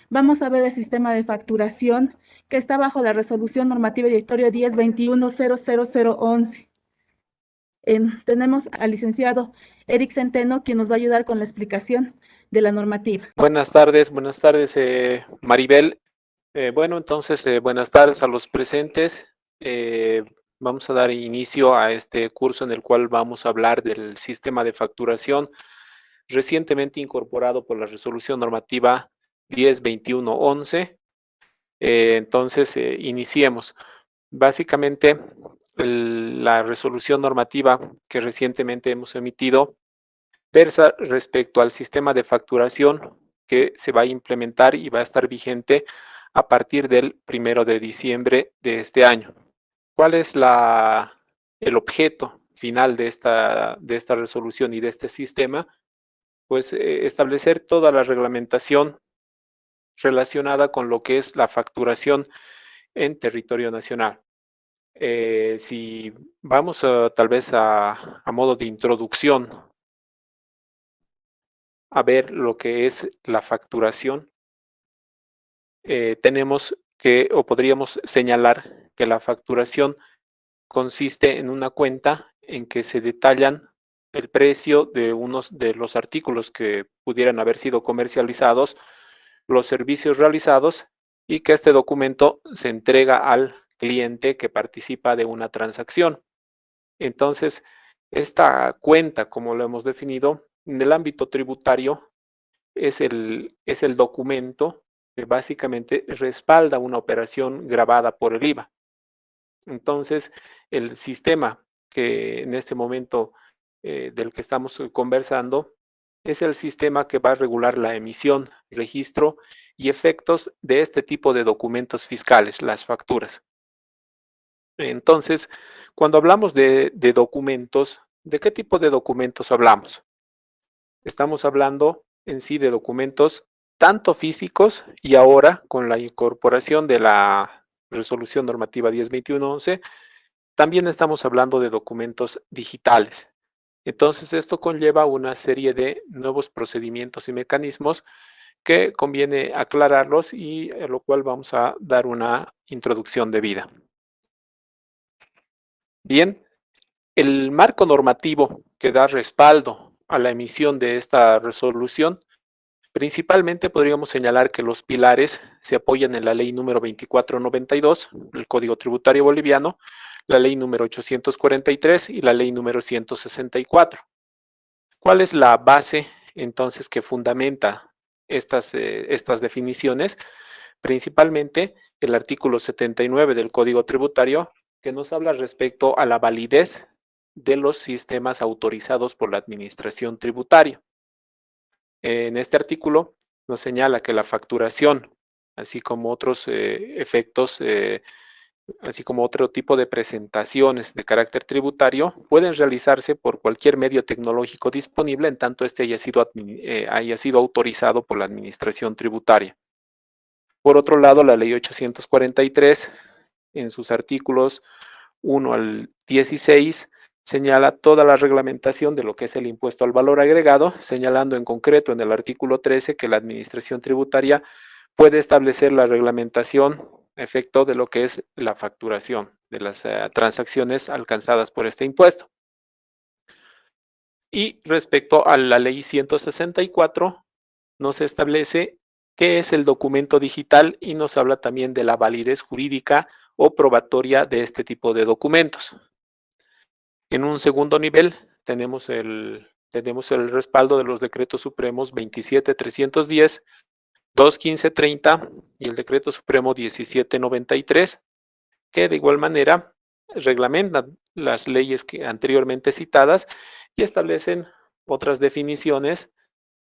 Vamos a ver el sistema de facturación que está bajo la resolución normativa directorio 1021-00011. Tenemos al licenciado Eric Centeno, quien nos va a ayudar con la explicación de la normativa. Buenas tardes, Maribel. Bueno, entonces, buenas tardes a los presentes. Vamos a dar inicio a este curso en el cual vamos a hablar del sistema de facturación recientemente incorporado por la resolución normativa 1021-11. Entonces, iniciemos. Básicamente, la resolución normativa que recientemente hemos emitido versa respecto al sistema de facturación que se va a implementar y va a estar vigente a partir del 1 de diciembre de este año. ¿Cuál es el objeto final de esta resolución y de este sistema? Pues establecer toda la reglamentación relacionada con lo que es la facturación en territorio nacional. Si vamos tal vez a modo de introducción a ver lo que es la facturación, tenemos que, o podríamos señalar que la facturación consiste en una cuenta en que se detallan el precio de unos de los artículos que pudieran haber sido comercializados, los servicios realizados y que este documento se entrega al cliente que participa de una transacción. Entonces, esta cuenta, como lo hemos definido, en el ámbito tributario es el documento que básicamente respalda una operación grabada por el IVA. Entonces, el sistema que en este momento del que estamos conversando es el sistema que va a regular la emisión, registro y efectos de este tipo de documentos fiscales, las facturas. Entonces, cuando hablamos de documentos, ¿de qué tipo de documentos hablamos? Estamos hablando en sí de documentos tanto físicos y ahora con la incorporación de la resolución normativa 1021-11, también estamos hablando de documentos digitales. Entonces, esto conlleva una serie de nuevos procedimientos y mecanismos que conviene aclararlos y a lo cual vamos a dar una introducción debida. Bien, el marco normativo que da respaldo a la emisión de esta resolución, principalmente podríamos señalar que los pilares se apoyan en la ley número 2492, el Código Tributario Boliviano, la ley número 843 y la ley número 164. ¿Cuál es la base entonces que fundamenta estas definiciones? Principalmente el artículo 79 del Código Tributario, que nos habla respecto a la validez de los sistemas autorizados por la Administración Tributaria. En este artículo nos señala que la facturación, así como otros efectos, así como otro tipo de presentaciones de carácter tributario, pueden realizarse por cualquier medio tecnológico disponible en tanto este haya sido autorizado por la Administración Tributaria. Por otro lado, la ley 843, en sus artículos 1 al 16, señala toda la reglamentación de lo que es el impuesto al valor agregado, señalando en concreto en el artículo 13 que la Administración Tributaria puede establecer la reglamentación a efecto de lo que es la facturación de las transacciones alcanzadas por este impuesto. Y respecto a la ley 164, nos establece qué es el documento digital y nos habla también de la validez jurídica o probatoria de este tipo de documentos. En un segundo nivel tenemos el respaldo de los decretos supremos 27310, 21530 y el decreto supremo 1793, que de igual manera reglamentan las leyes que anteriormente citadas y establecen otras definiciones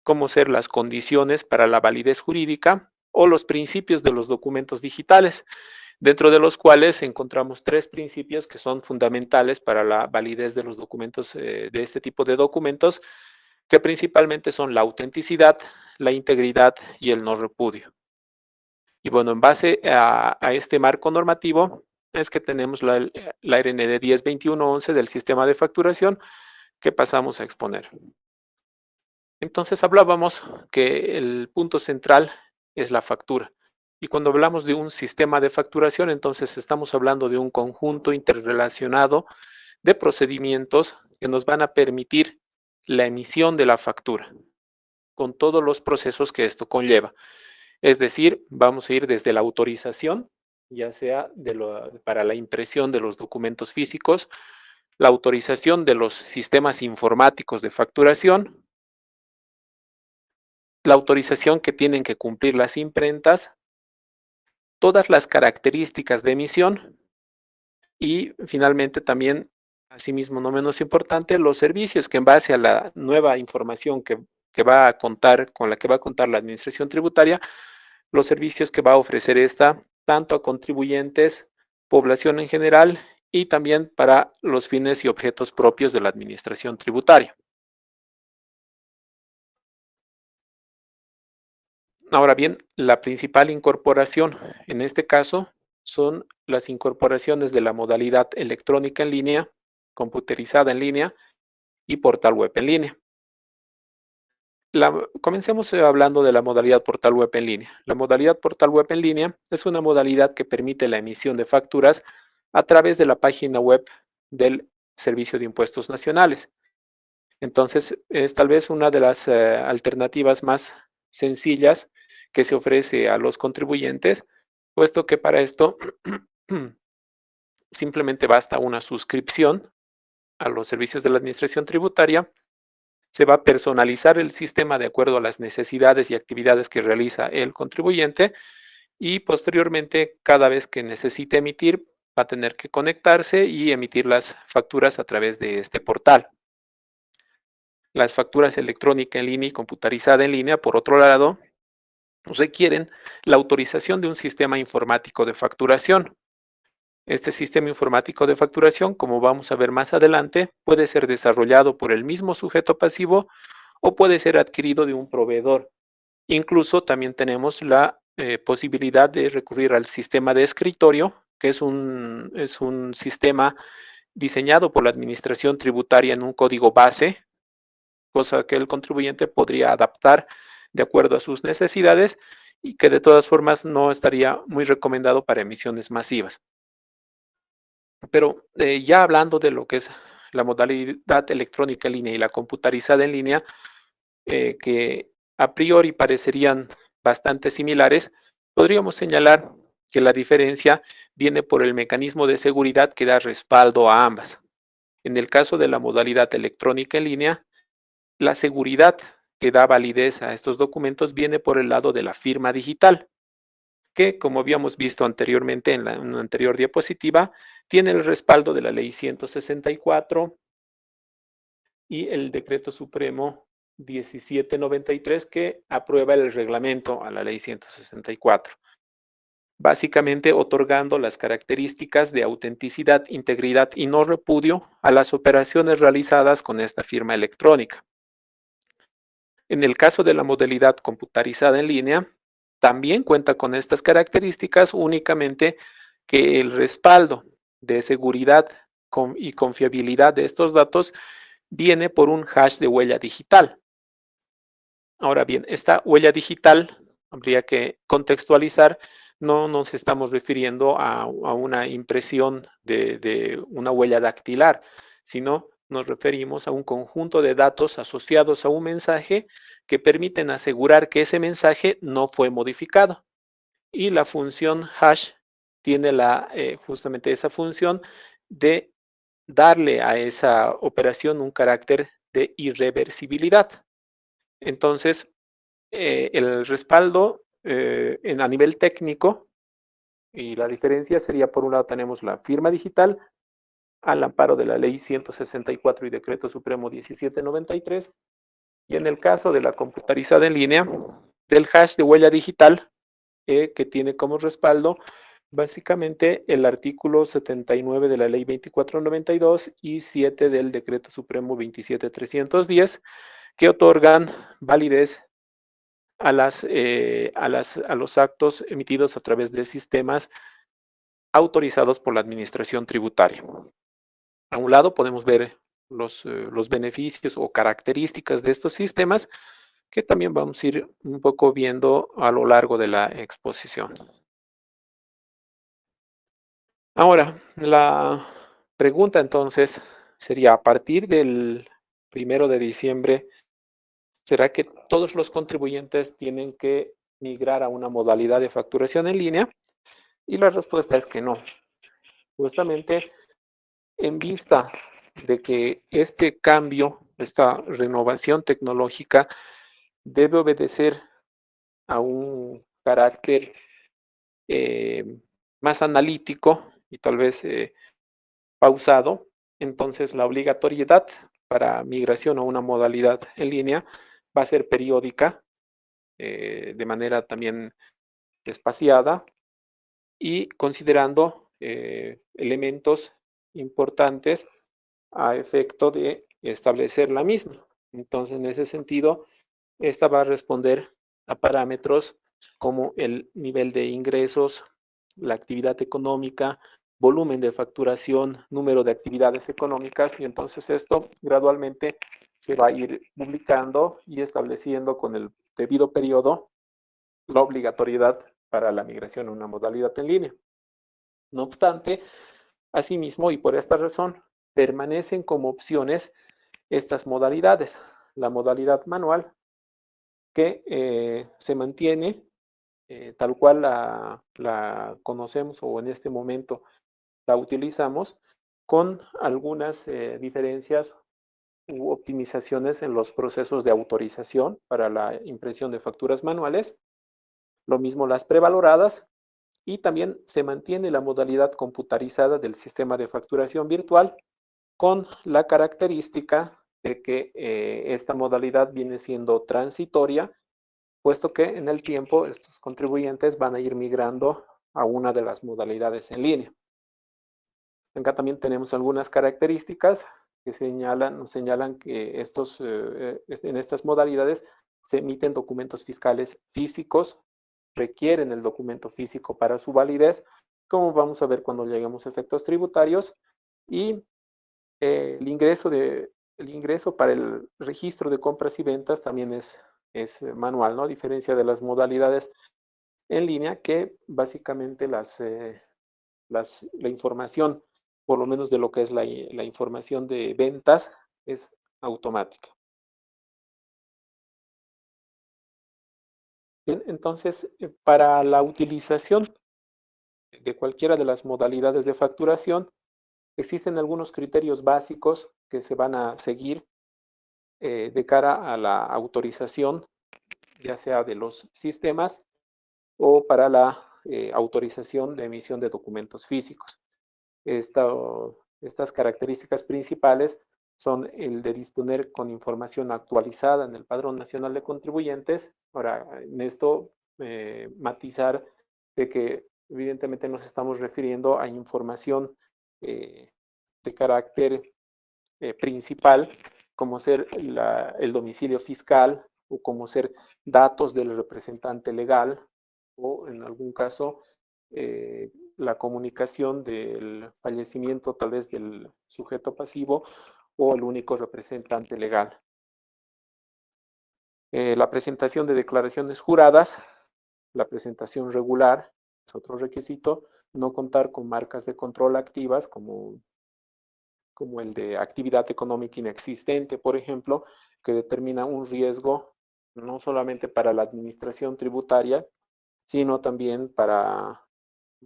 como ser las condiciones para la validez jurídica o los principios de los documentos digitales, dentro de los cuales encontramos tres principios que son fundamentales para la validez de los documentos, de este tipo de documentos, que principalmente son la autenticidad, la integridad y el no repudio. Y bueno, en base a este marco normativo es que tenemos la RND 1021-11 del sistema de facturación que pasamos a exponer. Entonces hablábamos que el punto central es la factura. Y cuando hablamos de un sistema de facturación, entonces estamos hablando de un conjunto interrelacionado de procedimientos que nos van a permitir la emisión de la factura, con todos los procesos que esto conlleva. Es decir, vamos a ir desde la autorización, ya sea para la impresión de los documentos físicos, la autorización de los sistemas informáticos de facturación, la autorización que tienen que cumplir las imprentas, todas las características de emisión y finalmente también, asimismo no menos importante, los servicios que en base a la nueva información que va a contar, con la que va a contar la administración tributaria, los servicios que va a ofrecer esta, tanto a contribuyentes, población en general y también para los fines y objetos propios de la administración tributaria. Ahora bien, la principal incorporación en este caso son las incorporaciones de la modalidad electrónica en línea, computerizada en línea y portal web en línea. Comencemos hablando de la modalidad portal web en línea. La modalidad portal web en línea es una modalidad que permite la emisión de facturas a través de la página web del Servicio de Impuestos Nacionales. Entonces, es tal vez una de las alternativas más sencillas que se ofrece a los contribuyentes, puesto que para esto simplemente basta una suscripción a los servicios de la administración tributaria. Se va a personalizar el sistema de acuerdo a las necesidades y actividades que realiza el contribuyente y posteriormente, cada vez que necesite emitir, va a tener que conectarse y emitir las facturas a través de este portal. Las facturas electrónicas en línea y computarizada en línea, por otro lado, requieren la autorización de un sistema informático de facturación. Este sistema informático de facturación, como vamos a ver más adelante, puede ser desarrollado por el mismo sujeto pasivo o puede ser adquirido de un proveedor. Incluso también tenemos la posibilidad de recurrir al sistema de escritorio, que es un sistema diseñado por la administración tributaria en un código base, cosa que el contribuyente podría adaptar de acuerdo a sus necesidades y que de todas formas no estaría muy recomendado para emisiones masivas. Pero ya hablando de lo que es la modalidad electrónica en línea y la computarizada en línea, que a priori parecerían bastante similares, podríamos señalar que la diferencia viene por el mecanismo de seguridad que da respaldo a ambas. En el caso de la modalidad electrónica en línea, la seguridad que da validez a estos documentos viene por el lado de la firma digital, que, como habíamos visto anteriormente en una anterior diapositiva, tiene el respaldo de la Ley 164 y el Decreto Supremo 1793 que aprueba el reglamento a la Ley 164, básicamente otorgando las características de autenticidad, integridad y no repudio a las operaciones realizadas con esta firma electrónica. En el caso de la modalidad computarizada en línea, también cuenta con estas características, únicamente que el respaldo de seguridad y confiabilidad de estos datos viene por un hash de huella digital. Ahora bien, esta huella digital habría que contextualizar, no nos estamos refiriendo a una impresión de una huella dactilar, sino nos referimos a un conjunto de datos asociados a un mensaje que permiten asegurar que ese mensaje no fue modificado. Y la función hash tiene justamente esa función de darle a esa operación un carácter de irreversibilidad. Entonces, el respaldo a nivel técnico y la diferencia sería, por un lado tenemos la firma digital al amparo de la Ley 164 y Decreto Supremo 1793, y en el caso de la computarizada en línea, del hash de huella digital, que tiene como respaldo básicamente el artículo 79 de la Ley 2492 y 7 del Decreto Supremo 27310, que otorgan validez a los actos emitidos a través de sistemas autorizados por la Administración Tributaria. A un lado podemos ver los beneficios o características de estos sistemas, que también vamos a ir un poco viendo a lo largo de la exposición. Ahora, la pregunta entonces sería, a partir del 1 de diciembre, ¿será que todos los contribuyentes tienen que migrar a una modalidad de facturación en línea? Y la respuesta es que no. Justamente en vista de que este cambio, esta renovación tecnológica, debe obedecer a un carácter más analítico y tal vez pausado, entonces la obligatoriedad para migración a una modalidad en línea va a ser periódica, de manera también espaciada y considerando elementos importantes a efecto de establecer la misma. Entonces, en ese sentido, esta va a responder a parámetros como el nivel de ingresos, la actividad económica, volumen de facturación, número de actividades económicas, y entonces esto gradualmente se va a ir publicando y estableciendo con el debido periodo la obligatoriedad para la migración a una modalidad en línea. No obstante, asimismo, y por esta razón, permanecen como opciones estas modalidades. La modalidad manual, que se mantiene tal cual la conocemos o en este momento la utilizamos, con algunas diferencias u optimizaciones en los procesos de autorización para la impresión de facturas manuales, lo mismo las prevaloradas, y también se mantiene la modalidad computarizada del sistema de facturación virtual, con la característica de que esta modalidad viene siendo transitoria, puesto que en el tiempo estos contribuyentes van a ir migrando a una de las modalidades en línea. Acá también tenemos algunas características que nos señalan que en estas modalidades se emiten documentos fiscales físicos, requieren el documento físico para su validez, como vamos a ver cuando lleguemos a efectos tributarios, y el ingreso para el registro de compras y ventas también es manual, ¿no? A diferencia de las modalidades en línea, que básicamente la información, por lo menos de lo que es la información de ventas, es automática. Bien, entonces, para la utilización de cualquiera de las modalidades de facturación, existen algunos criterios básicos que se van a seguir de cara a la autorización, ya sea de los sistemas o para la autorización de emisión de documentos físicos. Estas características principales son el de disponer con información actualizada en el Padrón Nacional de Contribuyentes. Ahora, en esto, matizar de que evidentemente nos estamos refiriendo a información de carácter principal, como ser el domicilio fiscal o como ser datos del representante legal o en algún caso la comunicación del fallecimiento tal vez del sujeto pasivo o el único representante legal. La presentación de declaraciones juradas, la presentación regular es otro requisito, no contar con marcas de control activas como el de actividad económica inexistente, por ejemplo, que determina un riesgo no solamente para la administración tributaria, sino también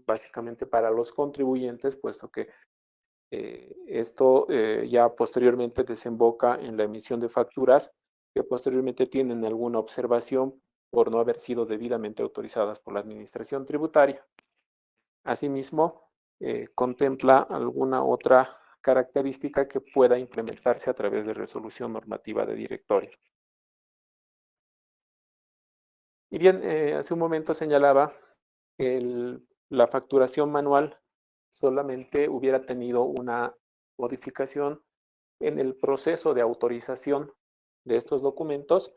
básicamente para los contribuyentes, puesto que esto ya posteriormente desemboca en la emisión de facturas que posteriormente tienen alguna observación por no haber sido debidamente autorizadas por la administración tributaria. Asimismo, contempla alguna otra característica que pueda implementarse a través de resolución normativa de directorio. Y bien, hace un momento señalaba que la facturación manual solamente hubiera tenido una modificación en el proceso de autorización de estos documentos.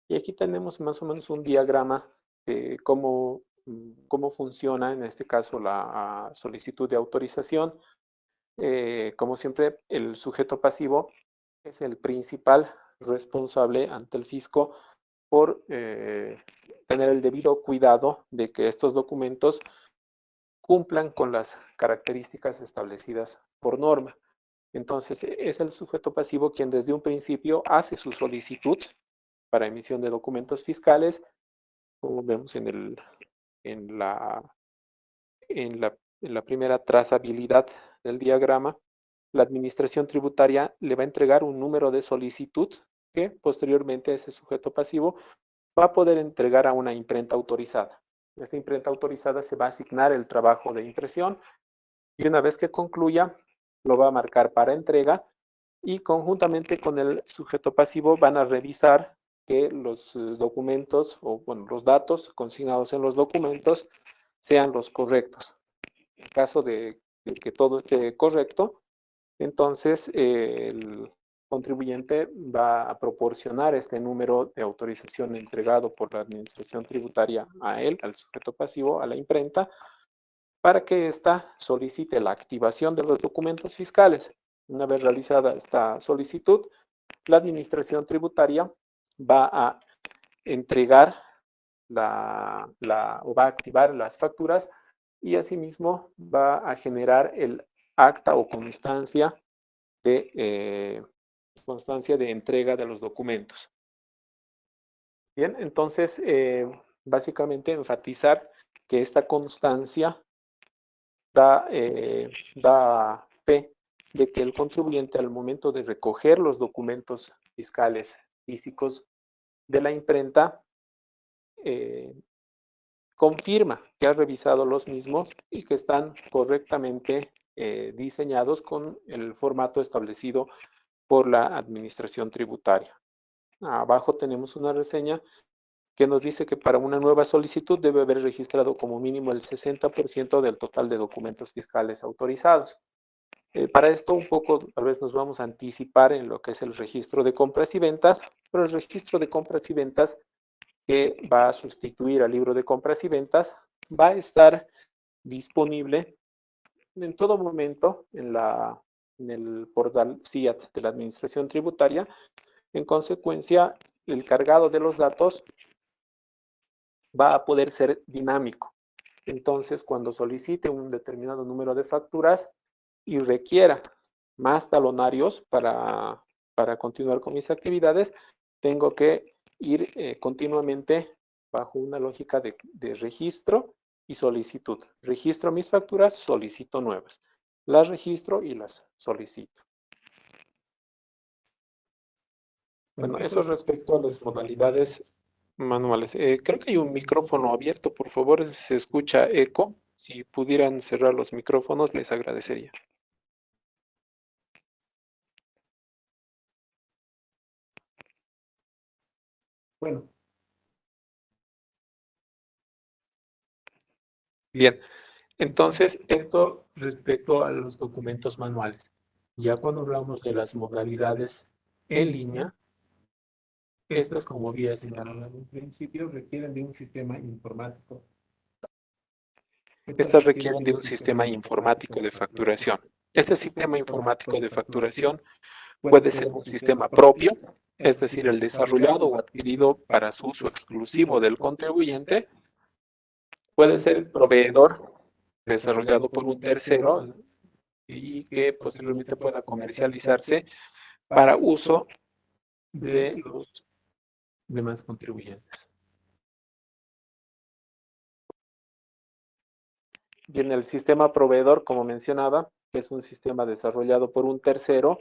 Y aquí tenemos más o menos un diagrama de cómo funciona en este caso la solicitud de autorización. Como siempre, el sujeto pasivo es el principal responsable ante el fisco por tener el debido cuidado de que estos documentos cumplan con las características establecidas por norma. Entonces, es el sujeto pasivo quien desde un principio hace su solicitud para emisión de documentos fiscales, como vemos en la primera trazabilidad del diagrama. La administración tributaria le va a entregar un número de solicitud que posteriormente ese sujeto pasivo va a poder entregar a una imprenta autorizada. Esta imprenta autorizada se va a asignar el trabajo de impresión y una vez que concluya, lo va a marcar para entrega y conjuntamente con el sujeto pasivo van a revisar que los documentos o bueno, los datos consignados en los documentos sean los correctos. En caso de que todo esté correcto, entonces el contribuyente va a proporcionar este número de autorización entregado por la administración tributaria a él, al sujeto pasivo, a la imprenta, para que ésta solicite la activación de los documentos fiscales. Una vez realizada esta solicitud, la administración tributaria va a entregar o va a activar las facturas y asimismo va a generar el acta o constancia de entrega de los documentos. Bien, entonces, básicamente enfatizar que esta constancia da fe de que el contribuyente al momento de recoger los documentos fiscales físicos de la imprenta confirma que ha revisado los mismos y que están correctamente diseñados con el formato establecido por la administración tributaria. Abajo tenemos una reseña que nos dice que para una nueva solicitud debe haber registrado como mínimo el 60% del total de documentos fiscales autorizados. Para esto un poco tal vez nos vamos a anticipar en lo que es el registro de compras y ventas, pero el registro de compras y ventas que va a sustituir al libro de compras y ventas va a estar disponible en todo momento en el portal CIAT de la Administración Tributaria. En consecuencia, el cargado de los datos va a poder ser dinámico. Entonces, cuando solicite un determinado número de facturas y requiera más talonarios para continuar con mis actividades, tengo que ir continuamente bajo una lógica de registro y solicitud. Registro mis facturas, solicito nuevas. Las registro y las solicito. Bueno, eso respecto a las modalidades manuales. Creo que hay un micrófono abierto, por favor, se escucha eco. Si pudieran cerrar los micrófonos, les agradecería. Bueno. Bien, entonces esto respecto a los documentos manuales. Ya cuando hablamos de las modalidades en línea, estas, como había señalado en un principio, requieren de un sistema informático. Estas requieren de un sistema informático de facturación. Este sistema informático de facturación puede ser un sistema propio, es decir, el desarrollado o adquirido para su uso exclusivo del contribuyente. Puede ser proveedor desarrollado por un tercero y que posiblemente pueda comercializarse para uso de los demás contribuyentes. Bien, el sistema proveedor, como mencionaba, es un sistema desarrollado por un tercero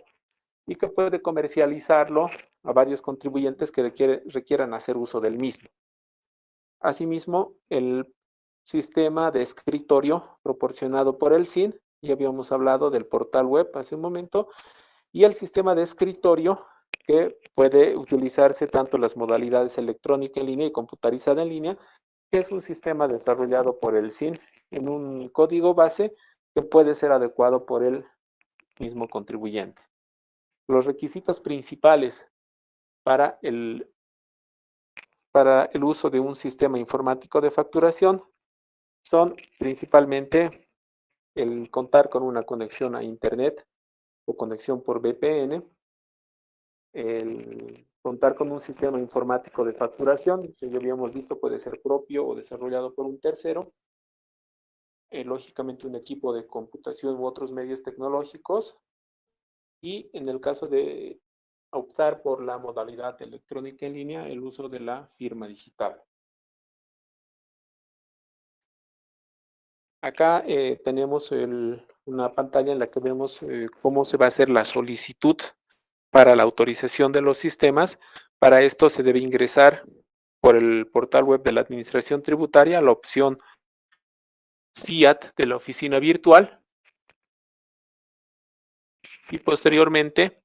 y que puede comercializarlo a varios contribuyentes que requieran hacer uso del mismo. Asimismo, el sistema de escritorio proporcionado por el SIN, ya habíamos hablado del portal web hace un momento, y el sistema de escritorio que puede utilizarse tanto en las modalidades electrónica en línea y computarizada en línea, que es un sistema desarrollado por el SIN en un código base que puede ser adecuado por el mismo contribuyente. Los requisitos principales para el uso de un sistema informático de facturación son principalmente el contar con una conexión a Internet o conexión por VPN, el contar con un sistema informático de facturación, que ya habíamos visto puede ser propio o desarrollado por un tercero, lógicamente un equipo de computación u otros medios tecnológicos, y en el caso de optar por la modalidad electrónica en línea, el uso de la firma digital. Acá tenemos una pantalla en la que vemos cómo se va a hacer la solicitud para la autorización de los sistemas. Para esto se debe ingresar por el portal web de la Administración Tributaria la opción CIAT de la oficina virtual y posteriormente,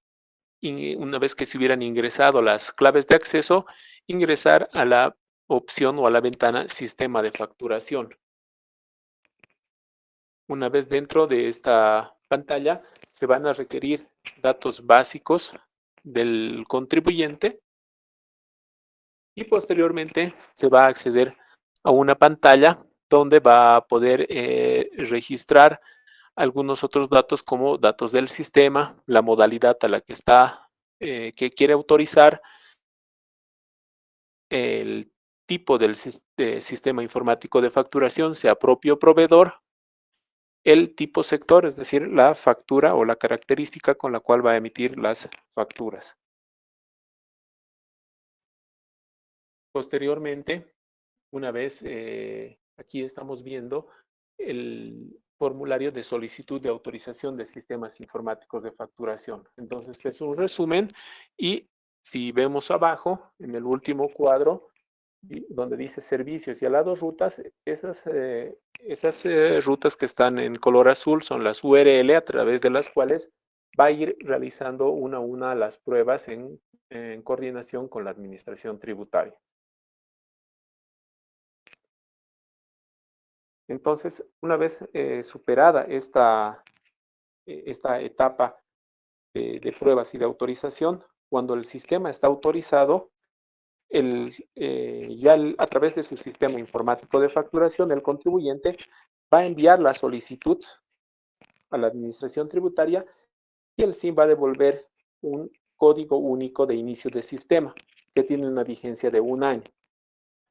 una vez que se hubieran ingresado las claves de acceso, ingresar a la opción o a la ventana Sistema de Facturación. Una vez dentro de esta pantalla, se van a requerir datos básicos del contribuyente y posteriormente se va a acceder a una pantalla donde va a poder registrar algunos otros datos como datos del sistema, la modalidad a la que está, que quiere autorizar, el tipo del sistema informático de facturación, sea propio proveedor, el tipo sector, es decir, la factura o la característica con la cual va a emitir las facturas. Posteriormente, una vez aquí estamos viendo el formulario de solicitud de autorización de sistemas informáticos de facturación. Entonces, este es un resumen y si vemos abajo, en el último cuadro, donde dice servicios y al lado rutas, esas rutas que están en color azul son las URL a través de las cuales va a ir realizando una a una las pruebas en coordinación con la administración tributaria. Entonces, una vez superada esta etapa de pruebas y de autorización, cuando el sistema está autorizado, a través de su sistema informático de facturación, el contribuyente va a enviar la solicitud a la administración tributaria y el SIM va a devolver un código único de inicio de sistema que tiene una vigencia de 1 año.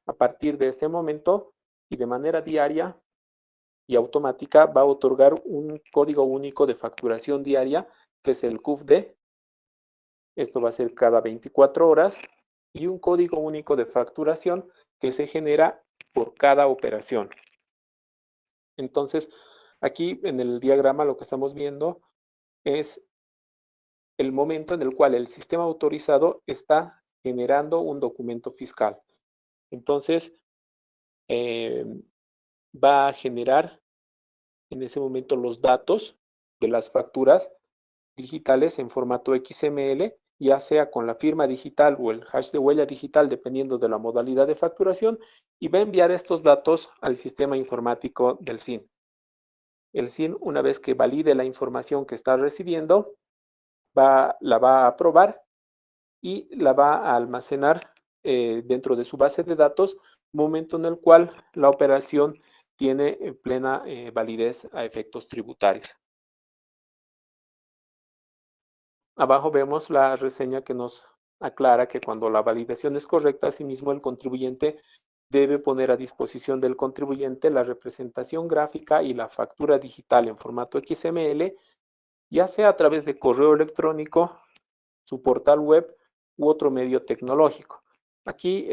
A partir de este momento y de manera diaria y automática va a otorgar un código único de facturación diaria que es el CUFD. Esto va a ser cada 24 horas y un código único de facturación que se genera por cada operación. Entonces, aquí en el diagrama lo que estamos viendo es el momento en el cual el sistema autorizado está generando un documento fiscal. Entonces, va a generar en ese momento los datos de las facturas digitales en formato XML, ya sea con la firma digital o el hash de huella digital, dependiendo de la modalidad de facturación, y va a enviar estos datos al sistema informático del SIN. El SIN, una vez que valide la información que está recibiendo, la va a aprobar y la va a almacenar dentro de su base de datos, momento en el cual la operación tiene plena validez a efectos tributarios. Abajo vemos la reseña que nos aclara que cuando la validación es correcta, asimismo el contribuyente debe poner a disposición del contribuyente la representación gráfica y la factura digital en formato XML, ya sea a través de correo electrónico, su portal web u otro medio tecnológico. Aquí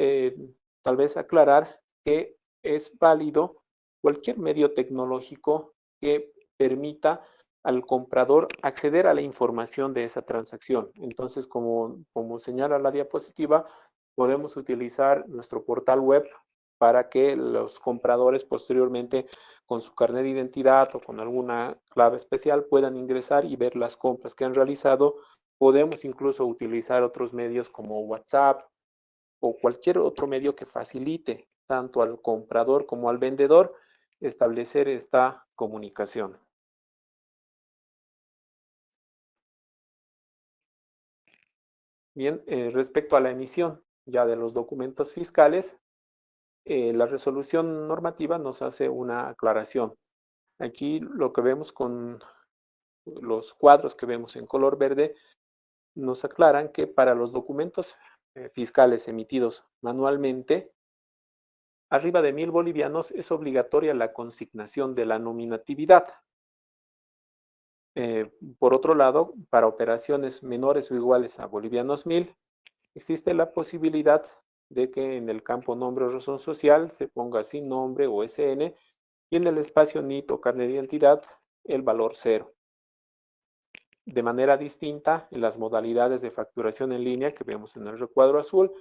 tal vez aclarar que es válido cualquier medio tecnológico que permita al comprador acceder a la información de esa transacción. Entonces, como señala la diapositiva, podemos utilizar nuestro portal web para que los compradores posteriormente con su carnet de identidad o con alguna clave especial puedan ingresar y ver las compras que han realizado. Podemos incluso utilizar otros medios como WhatsApp o cualquier otro medio que facilite tanto al comprador como al vendedor establecer esta comunicación. Bien, respecto a la emisión ya de los documentos fiscales, la resolución normativa nos hace una aclaración. Aquí lo que vemos con los cuadros que vemos en color verde nos aclaran que para los documentos fiscales emitidos manualmente, arriba de 1,000 bolivianos es obligatoria la consignación de la nominatividad. Por otro lado, para operaciones menores o iguales a bolivianos 1,000, existe la posibilidad de que en el campo nombre o razón social se ponga sin nombre o SN y en el espacio NIT o carnet de identidad el valor 0. De manera distinta, en las modalidades de facturación en línea que vemos en el recuadro azul,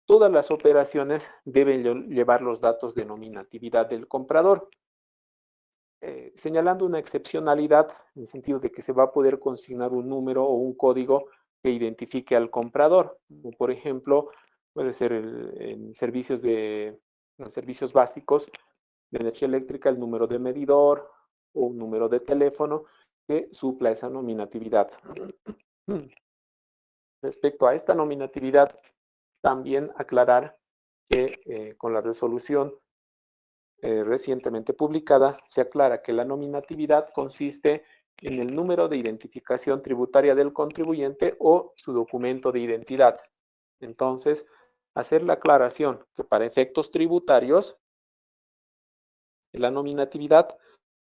todas las operaciones deben llevar los datos de nominatividad del comprador, señalando una excepcionalidad en el sentido de que se va a poder consignar un número o un código que identifique al comprador. Como por ejemplo, puede ser en servicios básicos de energía eléctrica, el número de medidor o un número de teléfono que supla esa nominatividad. Respecto a esta nominatividad, también aclarar que con la resolución recientemente publicada, se aclara que la nominatividad consiste en el número de identificación tributaria del contribuyente o su documento de identidad. Entonces, hacer la aclaración que para efectos tributarios, la nominatividad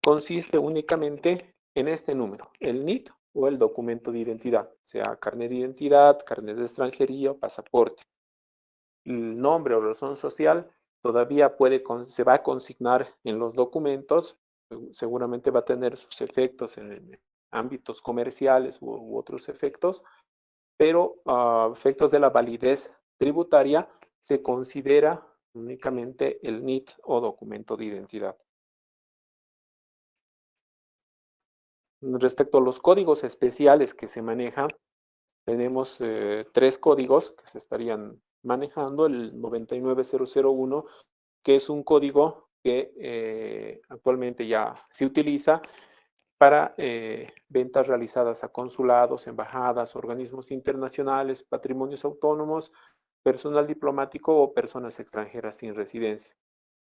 consiste únicamente en este número, el NIT o el documento de identidad, sea carnet de identidad, carnet de extranjería o pasaporte. El nombre o razón social todavía se va a consignar en los documentos, seguramente va a tener sus efectos en ámbitos comerciales u otros efectos, pero a efectos de la validez tributaria se considera únicamente el NIT o documento de identidad. Respecto a los códigos especiales que se manejan, tenemos 3 códigos que se estarían manejando, el 99001, que es un código que actualmente ya se utiliza para ventas realizadas a consulados, embajadas, organismos internacionales, patrimonios autónomos, personal diplomático o personas extranjeras sin residencia.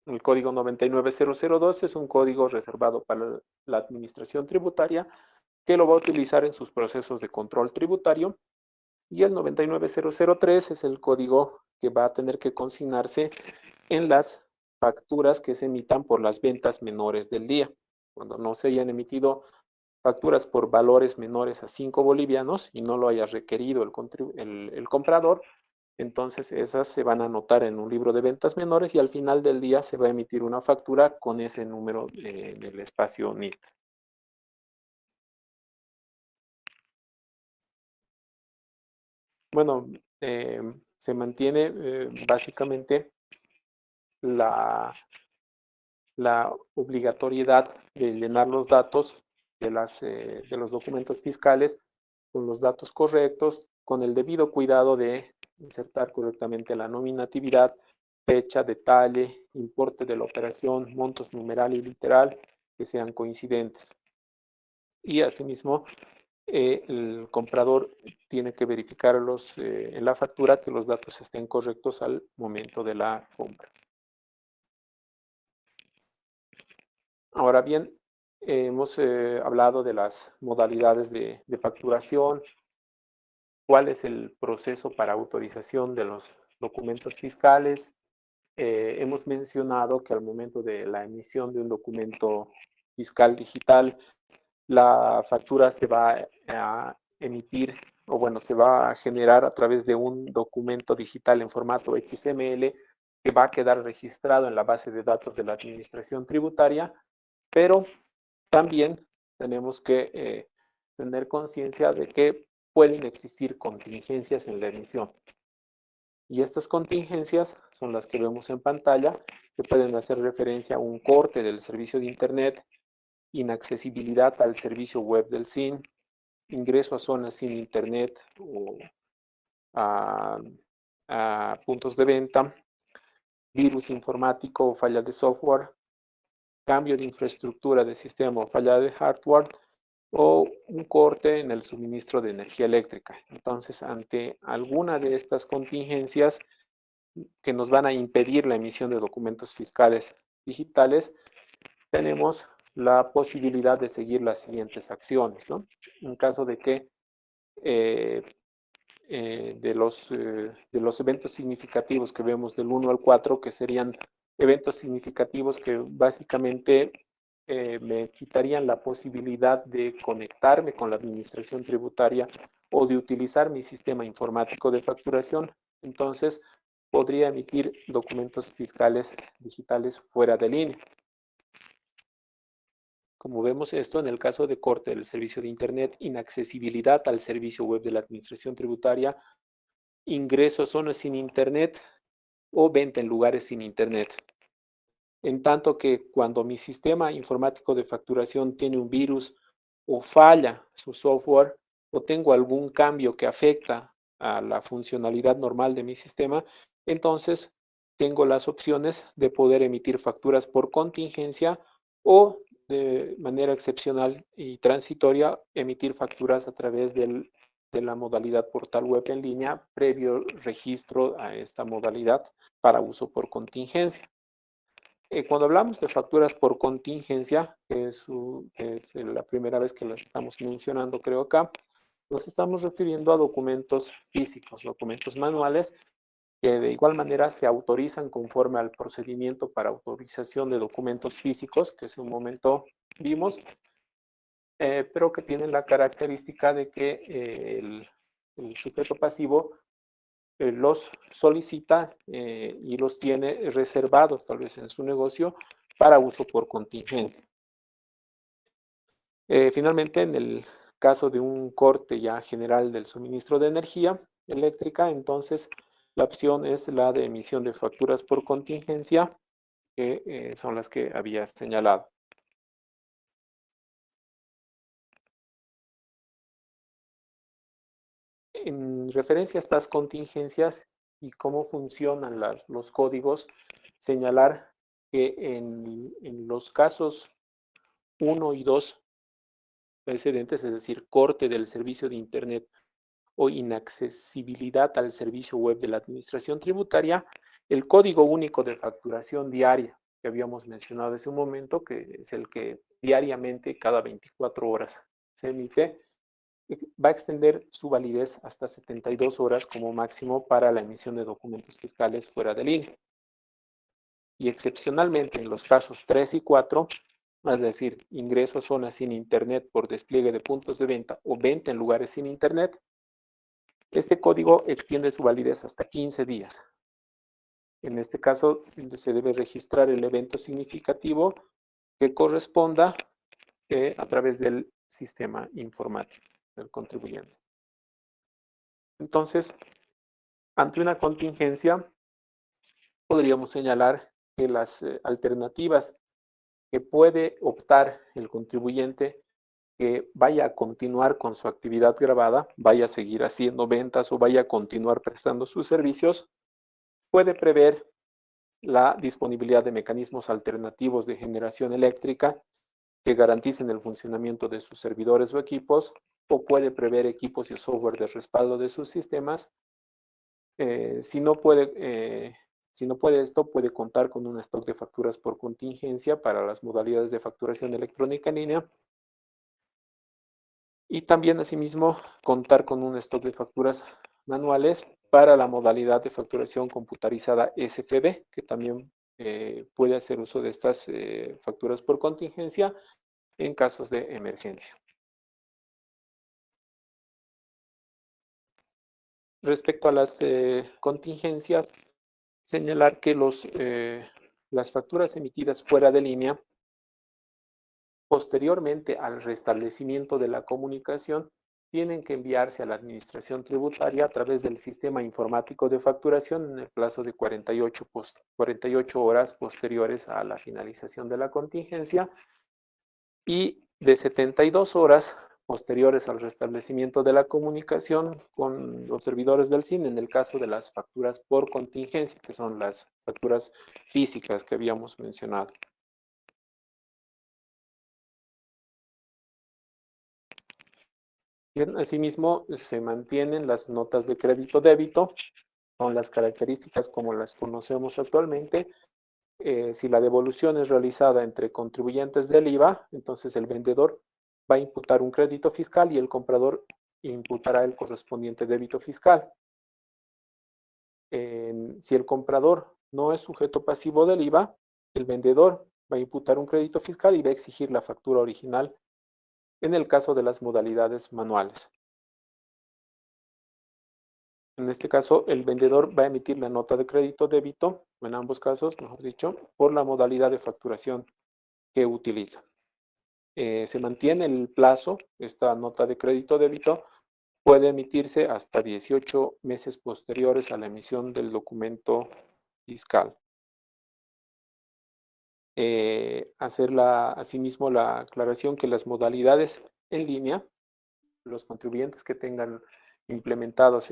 El código 99002 es un código reservado para la administración tributaria que lo va a utilizar en sus procesos de control tributario. Y el 99003 es el código que va a tener que consignarse en las facturas que se emitan por las ventas menores del día. Cuando no se hayan emitido facturas por valores menores a 5 bolivianos y no lo haya requerido el comprador, entonces esas se van a anotar en un libro de ventas menores y al final del día se va a emitir una factura con ese número en el espacio NIT. Bueno, se mantiene básicamente la obligatoriedad de llenar los datos de los documentos fiscales con los datos correctos, con el debido cuidado de insertar correctamente la nominatividad, fecha, detalle, importe de la operación, montos numeral y literal que sean coincidentes. Y asimismo, el comprador tiene que verificar en la factura que los datos estén correctos al momento de la compra. Ahora bien, hemos hablado de las modalidades de facturación, cuál es el proceso para autorización de los documentos fiscales. Hemos mencionado que al momento de la emisión de un documento fiscal digital, la factura se va a emitir, o bueno, se va a generar a través de un documento digital en formato XML que va a quedar registrado en la base de datos de la administración tributaria, pero también tenemos que tener conciencia de que pueden existir contingencias en la emisión. Y estas contingencias son las que vemos en pantalla, que pueden hacer referencia a un corte del servicio de Internet, inaccesibilidad al servicio web del SIN, ingreso a zonas sin Internet o a puntos de venta, virus informático o falla de software, cambio de infraestructura de sistema o falla de hardware o un corte en el suministro de energía eléctrica. Entonces, ante alguna de estas contingencias que nos van a impedir la emisión de documentos fiscales digitales, tenemos la posibilidad de seguir las siguientes acciones, ¿no? En caso de que de los eventos significativos que vemos del 1 al 4, que serían eventos significativos que básicamente me quitarían la posibilidad de conectarme con la administración tributaria o de utilizar mi sistema informático de facturación. Entonces, podría emitir documentos fiscales digitales fuera de línea. Como vemos esto en el caso de corte del servicio de Internet, inaccesibilidad al servicio web de la Administración Tributaria, ingreso a zonas sin Internet o venta en lugares sin Internet. En tanto que cuando mi sistema informático de facturación tiene un virus o falla su software o tengo algún cambio que afecta a la funcionalidad normal de mi sistema, entonces tengo las opciones de poder emitir facturas por contingencia o de manera excepcional y transitoria emitir facturas a través de la modalidad portal web en línea previo registro a esta modalidad para uso por contingencia. Cuando hablamos de facturas por contingencia, que es la primera vez que las estamos mencionando, creo acá, nos estamos refiriendo a documentos físicos, documentos manuales, que de igual manera se autorizan conforme al procedimiento para autorización de documentos físicos, que hace un momento vimos, pero que tienen la característica de que el sujeto pasivo los solicita y los tiene reservados tal vez en su negocio para uso por contingencia. Finalmente, en el caso de un corte ya general del suministro de energía eléctrica, entonces la opción es la de emisión de facturas por contingencia, que son las que había señalado. En referencia a estas contingencias y cómo funcionan los códigos, señalar que en los casos 1 y 2 precedentes, es decir, corte del servicio de Internet o inaccesibilidad al servicio web de la Administración Tributaria, el código único de facturación diaria que habíamos mencionado hace un momento, que es el que diariamente, cada 24 horas se emite, va a extender su validez hasta 72 horas como máximo para la emisión de documentos fiscales fuera de línea. Y excepcionalmente en los casos 3 y 4, es decir, ingreso a zonas sin Internet por despliegue de puntos de venta o venta en lugares sin Internet, este código extiende su validez hasta 15 días. En este caso, se debe registrar el evento significativo que corresponda a través del sistema informático del contribuyente. Entonces, ante una contingencia, podríamos señalar que las alternativas que puede optar el contribuyente que vaya a continuar con su actividad grabada, vaya a seguir haciendo ventas o vaya a continuar prestando sus servicios, puede prever la disponibilidad de mecanismos alternativos de generación eléctrica que garanticen el funcionamiento de sus servidores o equipos, o puede prever equipos y software de respaldo de sus sistemas. Si no puede esto, puede contar con un stock de facturas por contingencia para las modalidades de facturación electrónica en línea. Y también, asimismo, contar con un stock de facturas manuales para la modalidad de facturación computarizada SFB, que también puede hacer uso de estas facturas por contingencia en casos de emergencia. Respecto a las contingencias, señalar que las facturas emitidas fuera de línea, posteriormente al restablecimiento de la comunicación, tienen que enviarse a la Administración Tributaria a través del sistema informático de facturación en el plazo de 48 horas posteriores a la finalización de la contingencia y de 72 horas posteriores al restablecimiento de la comunicación con los servidores del CIN en el caso de las facturas por contingencia, que son las facturas físicas que habíamos mencionado. Bien, asimismo, se mantienen las notas de crédito-débito con las características como las conocemos actualmente. Si la devolución es realizada entre contribuyentes del IVA, entonces el vendedor va a imputar un crédito fiscal y el comprador imputará el correspondiente débito fiscal. Si el comprador no es sujeto pasivo del IVA, el vendedor va a imputar un crédito fiscal y va a exigir la factura original en el caso de las modalidades manuales. En este caso, el vendedor va a emitir la nota de crédito débito, en ambos casos, mejor dicho, por la modalidad de facturación que utiliza. Se mantiene el plazo, esta nota de crédito débito puede emitirse hasta 18 meses posteriores a la emisión del documento fiscal. Asimismo la aclaración que las modalidades en línea, los contribuyentes que tengan implementadas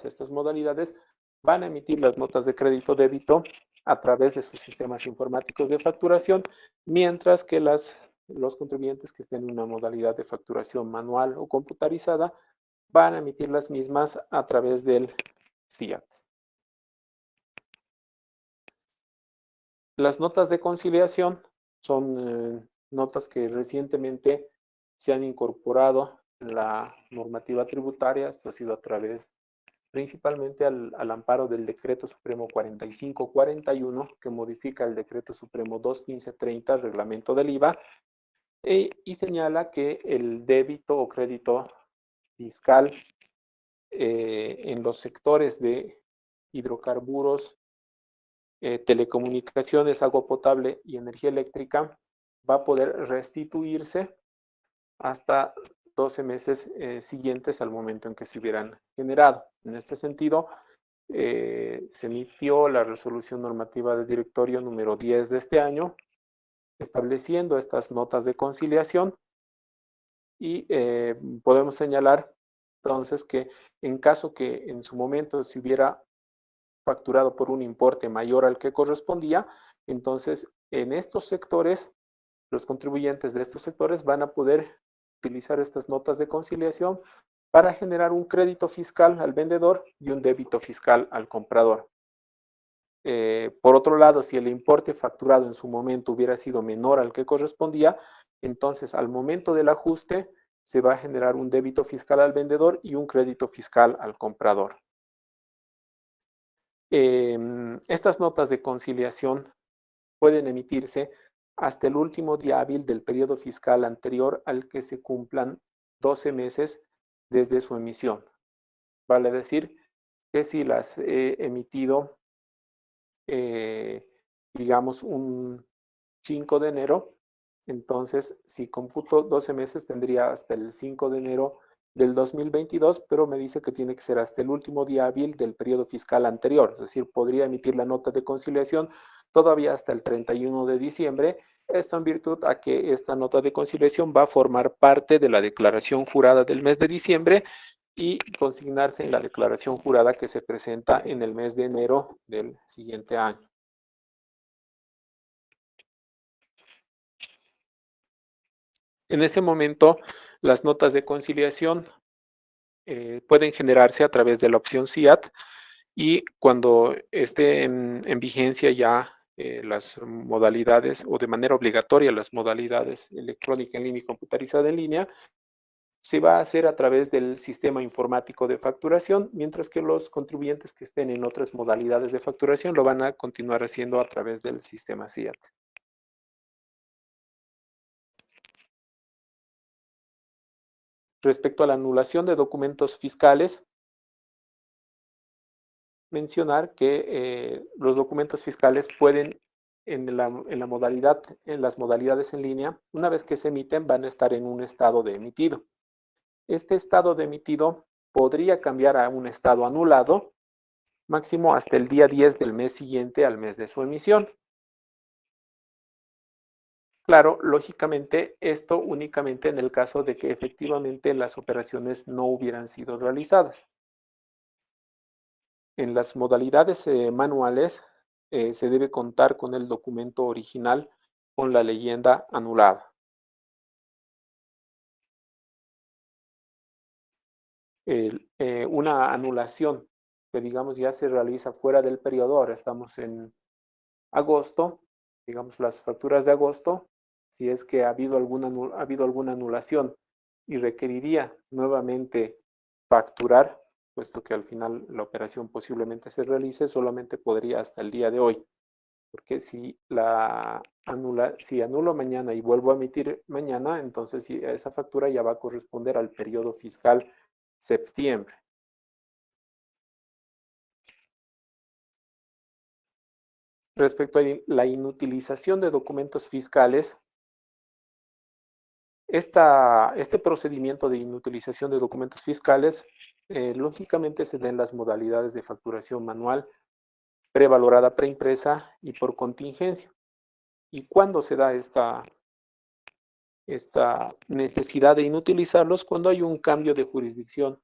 estas modalidades, van a emitir las notas de crédito débito a través de sus sistemas informáticos de facturación, mientras que los contribuyentes que estén en una modalidad de facturación manual o computarizada van a emitir las mismas a través del SIAT. Las notas de conciliación son notas que recientemente se han incorporado en la normativa tributaria. Esto ha sido a través principalmente al amparo del Decreto Supremo 4541, que modifica el Decreto Supremo 21530, reglamento del IVA, y señala que el débito o crédito fiscal en los sectores de hidrocarburos, telecomunicaciones, agua potable y energía eléctrica va a poder restituirse hasta 12 meses siguientes al momento en que se hubieran generado. En este sentido, se emitió la resolución normativa de directorio número 10 de este año, estableciendo estas notas de conciliación y podemos señalar entonces que en caso que en su momento se hubiera facturado por un importe mayor al que correspondía, entonces en estos sectores, los contribuyentes de estos sectores van a poder utilizar estas notas de conciliación para generar un crédito fiscal al vendedor y un débito fiscal al comprador. Por otro lado, si el importe facturado en su momento hubiera sido menor al que correspondía, entonces al momento del ajuste se va a generar un débito fiscal al vendedor y un crédito fiscal al comprador. Estas notas de conciliación pueden emitirse hasta el último día hábil del periodo fiscal anterior al que se cumplan 12 meses desde su emisión. Vale decir que si las he emitido, digamos, un 5 de enero, entonces si computo 12 meses tendría hasta el 5 de enero del 2022, pero me dice que tiene que ser hasta el último día hábil del periodo fiscal anterior, es decir, podría emitir la nota de conciliación todavía hasta el 31 de diciembre, esto en virtud a que esta nota de conciliación va a formar parte de la declaración jurada del mes de diciembre y consignarse en la declaración jurada que se presenta en el mes de enero del siguiente año. En ese momento, las notas de conciliación pueden generarse a través de la opción SIAT y cuando esté en vigencia ya las modalidades o de manera obligatoria las modalidades electrónica en línea y computarizada en línea, se va a hacer a través del sistema informático de facturación, mientras que los contribuyentes que estén en otras modalidades de facturación lo van a continuar haciendo a través del sistema SIAT. Respecto a la anulación de documentos fiscales, mencionar que los documentos fiscales pueden, en las modalidades en línea, una vez que se emiten, van a estar en un estado de emitido. Este estado de emitido podría cambiar a un estado anulado, máximo hasta el día 10 del mes siguiente al mes de su emisión. Claro, lógicamente, esto únicamente en el caso de que efectivamente las operaciones no hubieran sido realizadas. En las modalidades manuales se debe contar con el documento original con la leyenda anulada. Una anulación que digamos ya se realiza fuera del periodo, ahora estamos en agosto, digamos las facturas de agosto, si es que ha habido alguna anulación y requeriría nuevamente facturar, puesto que al final la operación posiblemente se realice, solamente podría hasta el día de hoy. Porque si anulo mañana y vuelvo a emitir mañana, entonces esa factura ya va a corresponder al periodo fiscal septiembre. Respecto a la inutilización de documentos fiscales, este procedimiento de inutilización de documentos fiscales, lógicamente se da en las modalidades de facturación manual, prevalorada preimpresa y por contingencia. ¿Y cuándo se da esta necesidad de inutilizarlos? Cuando hay un cambio de jurisdicción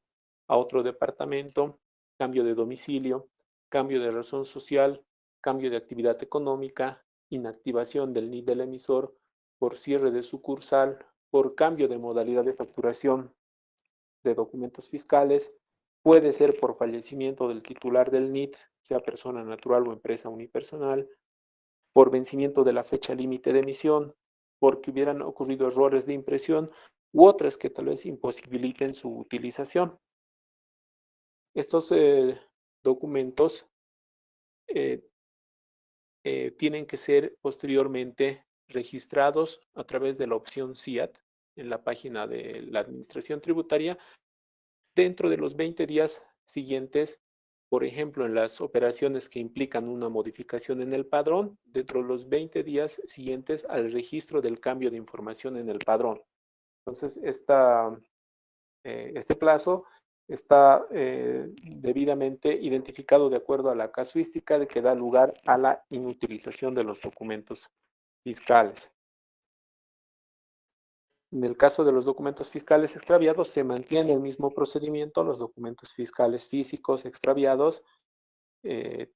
a otro departamento, cambio de domicilio, cambio de razón social, cambio de actividad económica, inactivación del NID del emisor, por cierre de sucursal, por cambio de modalidad de facturación de documentos fiscales, puede ser por fallecimiento del titular del NID, sea persona natural o empresa unipersonal, por vencimiento de la fecha límite de emisión, porque hubieran ocurrido errores de impresión u otras que tal vez imposibiliten su utilización. Estos documentos tienen que ser posteriormente registrados a través de la opción SIAT en la página de la Administración Tributaria dentro de los 20 días siguientes. Por ejemplo, en las operaciones que implican una modificación en el padrón, dentro de los 20 días siguientes al registro del cambio de información en el padrón. Entonces, este plazo está debidamente identificado de acuerdo a la casuística de que da lugar a la inutilización de los documentos fiscales. En el caso de los documentos fiscales extraviados, se mantiene el mismo procedimiento. Los documentos fiscales físicos extraviados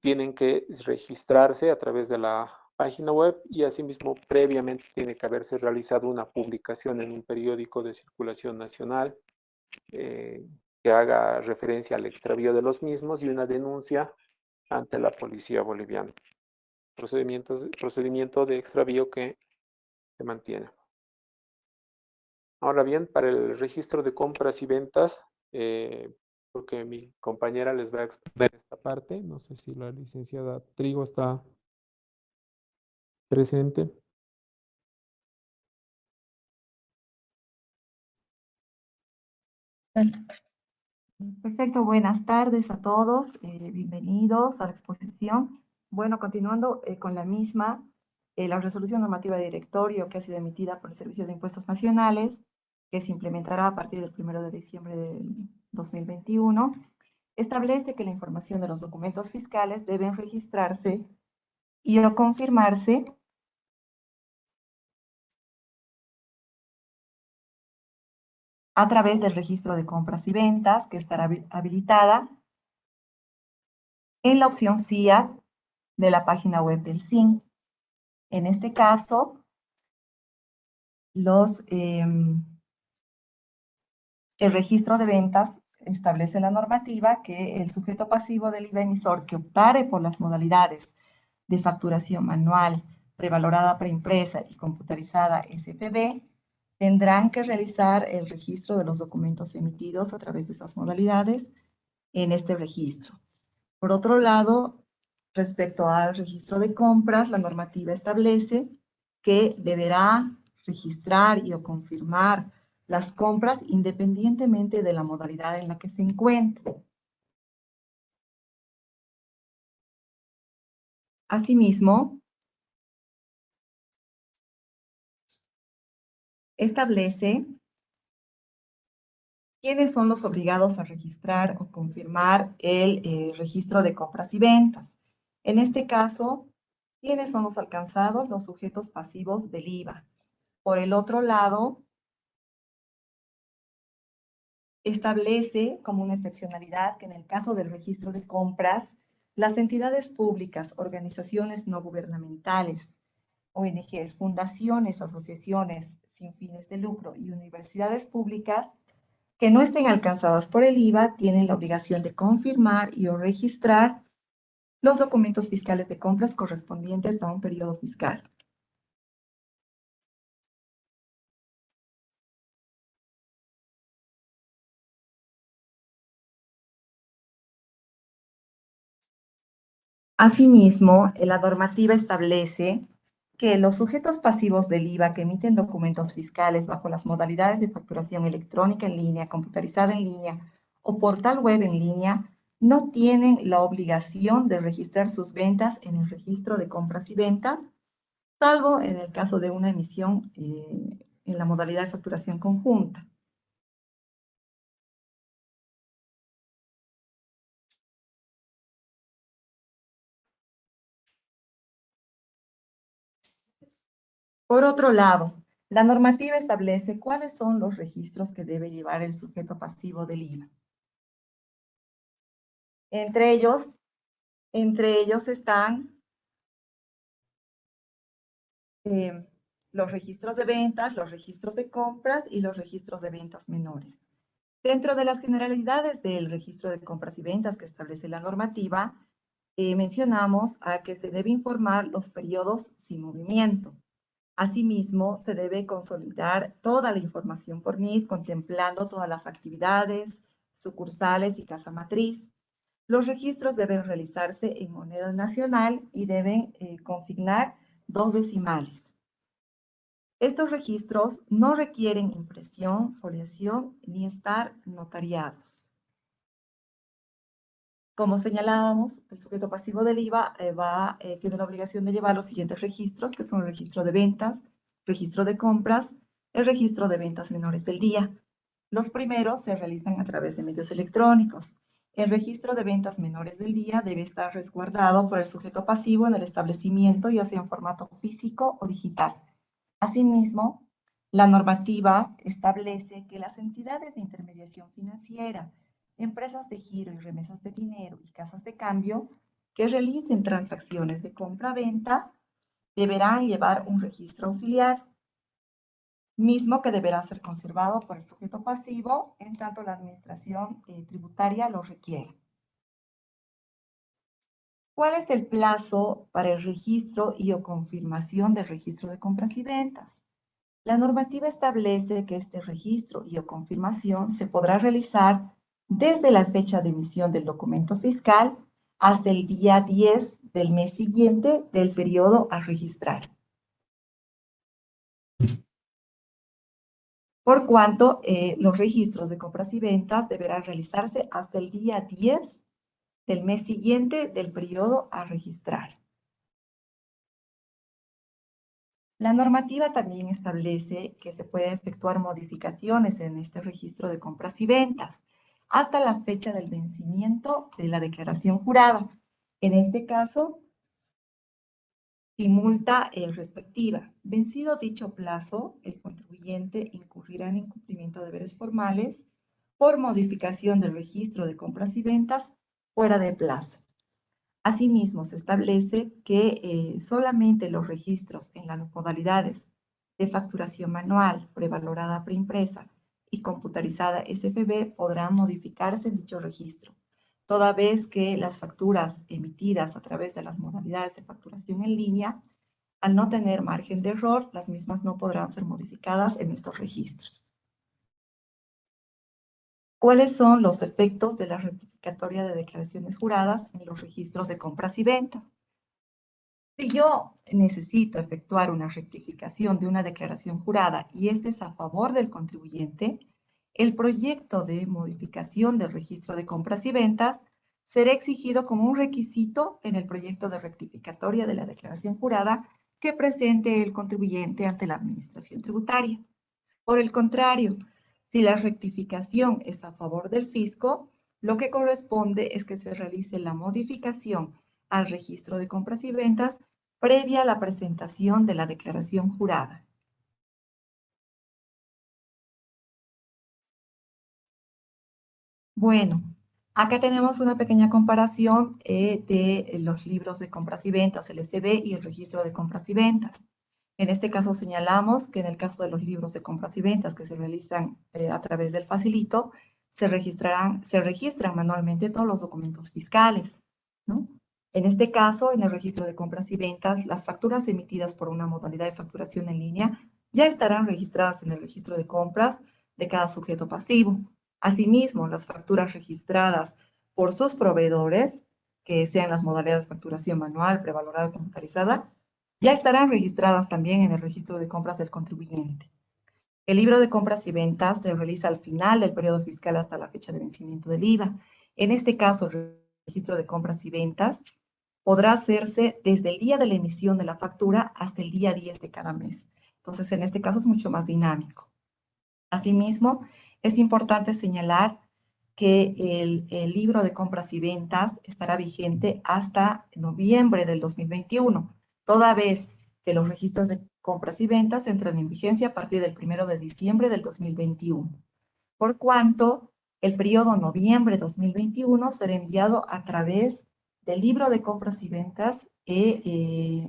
tienen que registrarse a través de la página web y asimismo previamente tiene que haberse realizado una publicación en un periódico de circulación nacional que haga referencia al extravío de los mismos y una denuncia ante la policía boliviana. Procedimiento de extravío que se mantiene. Ahora bien, para el registro de compras y ventas, porque mi compañera les va a exponer esta parte. No sé si la licenciada Trigo está presente. Perfecto, buenas tardes a todos, bienvenidos a la exposición. Bueno, continuando con la misma, la resolución normativa de directorio que ha sido emitida por el Servicio de Impuestos Nacionales, que se implementará a partir del 1 de diciembre del 2021, establece que la información de los documentos fiscales deben registrarse y o confirmarse a través del registro de compras y ventas, que estará habilitada en la opción SIAT de la página web del SIN. En este caso, el registro de ventas establece la normativa que el sujeto pasivo del IVA emisor que optare por las modalidades de facturación manual, prevalorada preimpresa y computarizada SPB, tendrán que realizar el registro de los documentos emitidos a través de estas modalidades en este registro. Por otro lado, respecto al registro de compras, la normativa establece que deberá registrar y o confirmar las compras independientemente de la modalidad en la que se encuentre. Asimismo, establece quiénes son los obligados a registrar o confirmar el registro de compras y ventas. En este caso, ¿quiénes son los alcanzados? Los sujetos pasivos del IVA. Por el otro lado, establece como una excepcionalidad que en el caso del registro de compras, las entidades públicas, organizaciones no gubernamentales, ONGs, fundaciones, asociaciones sin fines de lucro y universidades públicas que no estén alcanzadas por el IVA tienen la obligación de confirmar y o registrar los documentos fiscales de compras correspondientes a un periodo fiscal. Asimismo, la normativa establece que los sujetos pasivos del IVA que emiten documentos fiscales bajo las modalidades de facturación electrónica en línea, computarizada en línea o portal web en línea no tienen la obligación de registrar sus ventas en el registro de compras y ventas, salvo en el caso de una emisión en la modalidad de facturación conjunta. Por otro lado, la normativa establece cuáles son los registros que debe llevar el sujeto pasivo del IVA. Entre ellos están los registros de ventas, los registros de compras y los registros de ventas menores. Dentro de las generalidades del registro de compras y ventas que establece la normativa, mencionamos a que se debe informar los periodos sin movimiento. Asimismo, se debe consolidar toda la información por NID, contemplando todas las actividades, sucursales y casa matriz. Los registros deben realizarse en moneda nacional y deben consignar 2 decimales. Estos registros no requieren impresión, foliación ni estar notariados. Como señalábamos, el sujeto pasivo del IVA tiene la obligación de llevar los siguientes registros, que son el registro de ventas, registro de compras, el registro de ventas menores del día. Los primeros se realizan a través de medios electrónicos. El registro de ventas menores del día debe estar resguardado por el sujeto pasivo en el establecimiento, ya sea en formato físico o digital. Asimismo, la normativa establece que las entidades de intermediación financiera, empresas de giro y remesas de dinero y casas de cambio que realicen transacciones de compra-venta deberán llevar un registro auxiliar, mismo que deberá ser conservado por el sujeto pasivo en tanto la administración tributaria lo requiere. ¿Cuál es el plazo para el registro y o confirmación del registro de compras y ventas? La normativa establece que este registro y o confirmación se podrá realizar desde la fecha de emisión del documento fiscal hasta el día 10 del mes siguiente del periodo a registrar. Por cuanto los registros de compras y ventas deberán realizarse hasta el día 10 del mes siguiente del periodo a registrar. La normativa también establece que se puede efectuar modificaciones en este registro de compras y ventas hasta la fecha del vencimiento de la declaración jurada. En este caso, sin multa respectiva. Vencido dicho plazo, el contribuyente incurrirá en incumplimiento de deberes formales por modificación del registro de compras y ventas fuera de plazo. Asimismo, se establece que solamente los registros en las modalidades de facturación manual, prevalorada preimpresa y computarizada SFB podrán modificarse en dicho registro, toda vez que las facturas emitidas a través de las modalidades de facturación en línea, al no tener margen de error, las mismas no podrán ser modificadas en estos registros. ¿Cuáles son los efectos de la rectificatoria de declaraciones juradas en los registros de compras y ventas? Si yo necesito efectuar una rectificación de una declaración jurada y este es a favor del contribuyente, el proyecto de modificación del registro de compras y ventas será exigido como un requisito en el proyecto de rectificatoria de la declaración jurada que presente el contribuyente ante la administración tributaria. Por el contrario, si la rectificación es a favor del fisco, lo que corresponde es que se realice la modificación al registro de compras y ventas previa a la presentación de la declaración jurada. Bueno, acá tenemos una pequeña comparación de los libros de compras y ventas, el SB y el registro de compras y ventas. En este caso señalamos que en el caso de los libros de compras y ventas que se realizan a través del facilito, se registran manualmente todos los documentos fiscales, ¿no? En este caso, en el registro de compras y ventas, las facturas emitidas por una modalidad de facturación en línea ya estarán registradas en el registro de compras de cada sujeto pasivo. Asimismo, las facturas registradas por sus proveedores que sean las modalidades de facturación manual, prevalorada, computarizada, ya estarán registradas también en el registro de compras del contribuyente. El libro de compras y ventas se realiza al final del periodo fiscal hasta la fecha de vencimiento del IVA. En este caso, el registro de compras y ventas podrá hacerse desde el día de la emisión de la factura hasta el día 10 de cada mes. Entonces, en este caso es mucho más dinámico. Asimismo, es importante señalar que el libro de compras y ventas estará vigente hasta noviembre del 2021, toda vez que los registros de compras y ventas entran en vigencia a partir del 1 de diciembre del 2021, por cuanto el periodo noviembre 2021 será enviado a través del libro de compras y ventas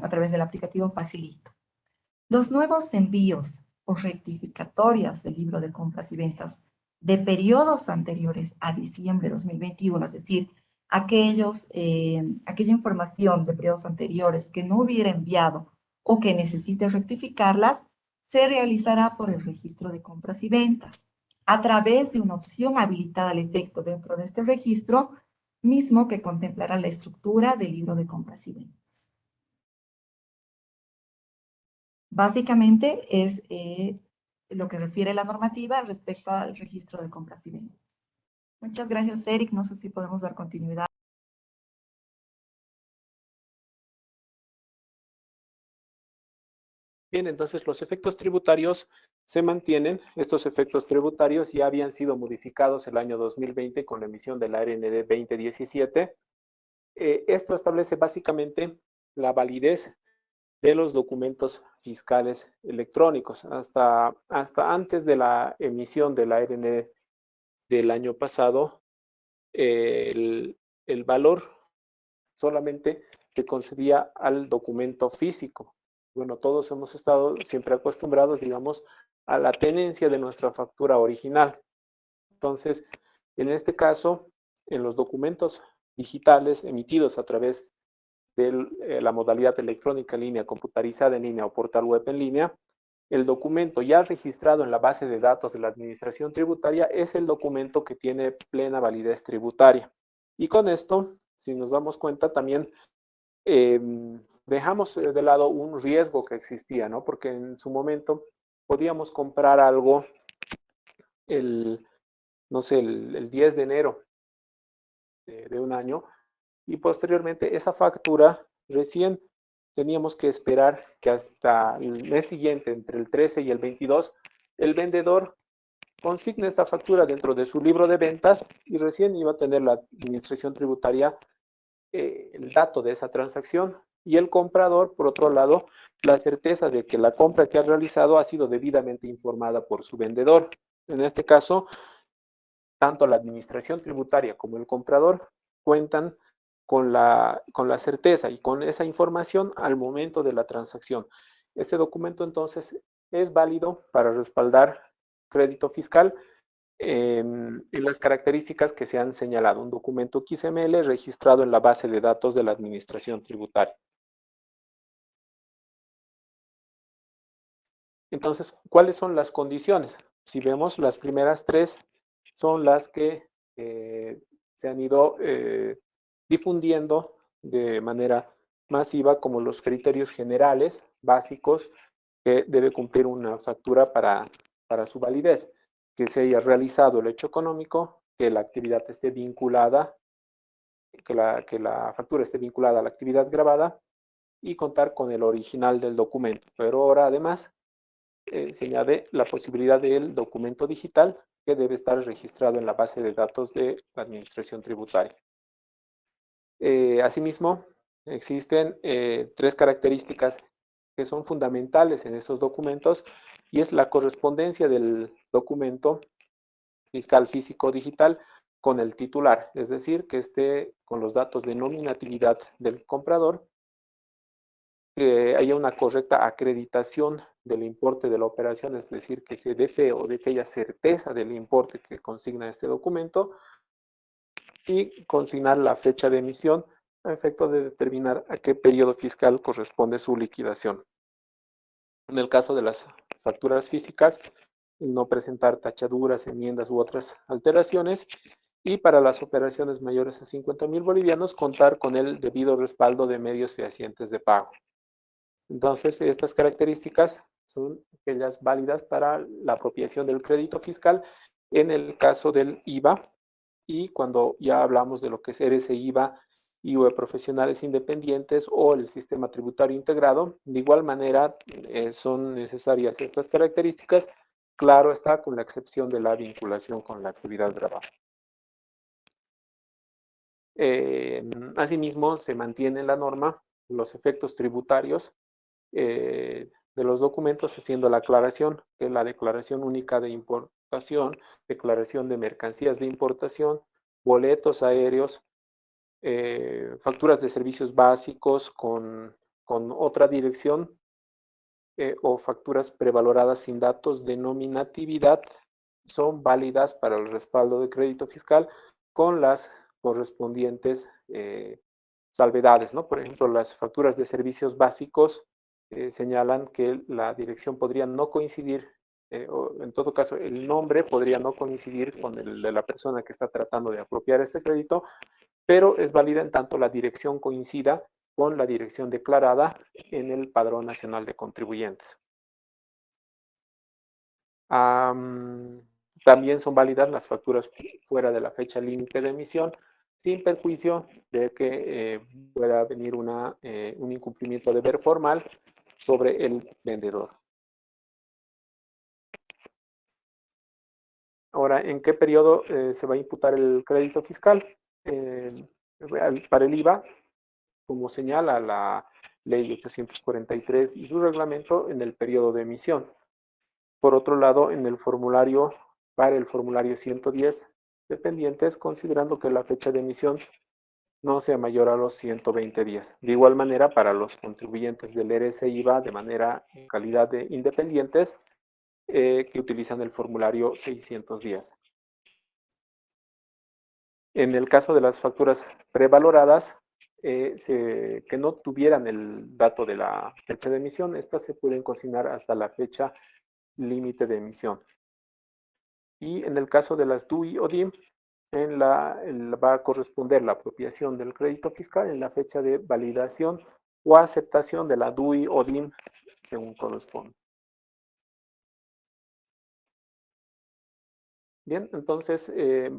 a través del aplicativo Facilito. Los nuevos envíos o rectificatorias del libro de compras y ventas de periodos anteriores a diciembre de 2021, es decir, aquella información de periodos anteriores que no hubiera enviado o que necesite rectificarlas, se realizará por el registro de compras y ventas a través de una opción habilitada al efecto dentro de este registro, mismo que contemplará la estructura del libro de compras y ventas. Básicamente es lo que refiere la normativa respecto al registro de compras y ventas. Muchas gracias, Eric. No sé si podemos dar continuidad. Bien, entonces los efectos tributarios se mantienen. Estos efectos tributarios ya habían sido modificados el año 2020 con la emisión de la RND 2017. Esto establece básicamente la validez de los documentos fiscales electrónicos. Hasta antes de la emisión de la RND del año pasado, el valor solamente se concedía al documento físico. Bueno, todos hemos estado siempre acostumbrados, digamos, a la tenencia de nuestra factura original. Entonces, en este caso, en los documentos digitales emitidos a través de la modalidad electrónica en línea, computarizada en línea o portal web en línea, el documento ya registrado en la base de datos de la Administración Tributaria es el documento que tiene plena validez tributaria. Y con esto, si nos damos cuenta, también dejamos de lado un riesgo que existía, ¿no? Porque en su momento podíamos comprar algo no sé, el 10 de enero de un año y posteriormente esa factura recién teníamos que esperar que hasta el mes siguiente, entre el 13 y el 22, el vendedor consigne esta factura dentro de su libro de ventas y recién iba a tener la Administración Tributaria el dato de esa transacción y el comprador, por otro lado, la certeza de que la compra que ha realizado ha sido debidamente informada por su vendedor. En este caso, tanto la Administración Tributaria como el comprador cuentan con la certeza y con esa información al momento de la transacción. Este documento entonces es válido para respaldar crédito fiscal en las características que se han señalado. Un documento XML registrado en la base de datos de la Administración Tributaria. Entonces, ¿cuáles son las condiciones? Si vemos, las primeras tres son las que se han ido difundiendo de manera masiva como los criterios generales básicos que debe cumplir una factura para su validez. Que se haya realizado el hecho económico, que la actividad esté vinculada, que la factura esté vinculada a la actividad grabada y contar con el original del documento. Pero ahora además se añade la posibilidad del documento digital que debe estar registrado en la base de datos de la Administración Tributaria. Asimismo, existen tres características que son fundamentales en estos documentos y es la correspondencia del documento fiscal físico digital con el titular, es decir, que esté con los datos de nominatividad del comprador, que haya una correcta acreditación del importe de la operación, es decir, que se dé fe o de que haya certeza del importe que consigna este documento y consignar la fecha de emisión a efecto de determinar a qué periodo fiscal corresponde su liquidación. En el caso de las facturas físicas, no presentar tachaduras, enmiendas u otras alteraciones Y para las operaciones mayores a 50,000 bolivianos, contar con el debido respaldo de medios fehacientes de pago. Entonces, estas características son aquellas válidas para la apropiación del crédito fiscal en el caso del IVA, y cuando ya hablamos de lo que es RC-IVA, IVA profesionales independientes o el sistema tributario integrado, de igual manera son necesarias estas características, claro está, con la excepción de la vinculación con la actividad grabada. Asimismo, se mantiene en la norma los efectos tributarios de los documentos, haciendo la aclaración, que es la declaración única de importación, declaración de mercancías de importación, boletos aéreos, facturas de servicios básicos con otra dirección, o facturas prevaloradas sin datos de nominatividad, son válidas para el respaldo de crédito fiscal con las correspondientes salvedades, ¿no? Por ejemplo, las facturas de servicios básicos señalan que la dirección podría no coincidir, o en todo caso el nombre podría no coincidir con el de la persona que está tratando de apropiar este crédito, pero es válida en tanto la dirección coincida con la dirección declarada en el Padrón Nacional de Contribuyentes. También son válidas las facturas fuera de la fecha límite de emisión, sin perjuicio de que pueda venir un incumplimiento de deber formal sobre el vendedor. Ahora, ¿en qué periodo se va a imputar el crédito fiscal? Para el IVA, como señala la Ley 843 y su reglamento, en el periodo de emisión. Por otro lado, en el formulario, para el formulario 110 dependientes, considerando que la fecha de emisión no sea mayor a los 120 días. De igual manera, para los contribuyentes del RC-IVA de manera en calidad de independientes, que utilizan el formulario 600 días. En el caso de las facturas prevaloradas, que no tuvieran el dato de la fecha de emisión, estas se pueden consignar hasta la fecha límite de emisión. Y en el caso de las DUI o DIM, va a corresponder la apropiación del crédito fiscal en la fecha de validación o aceptación de la DUI o DIM según corresponde. Bien, entonces,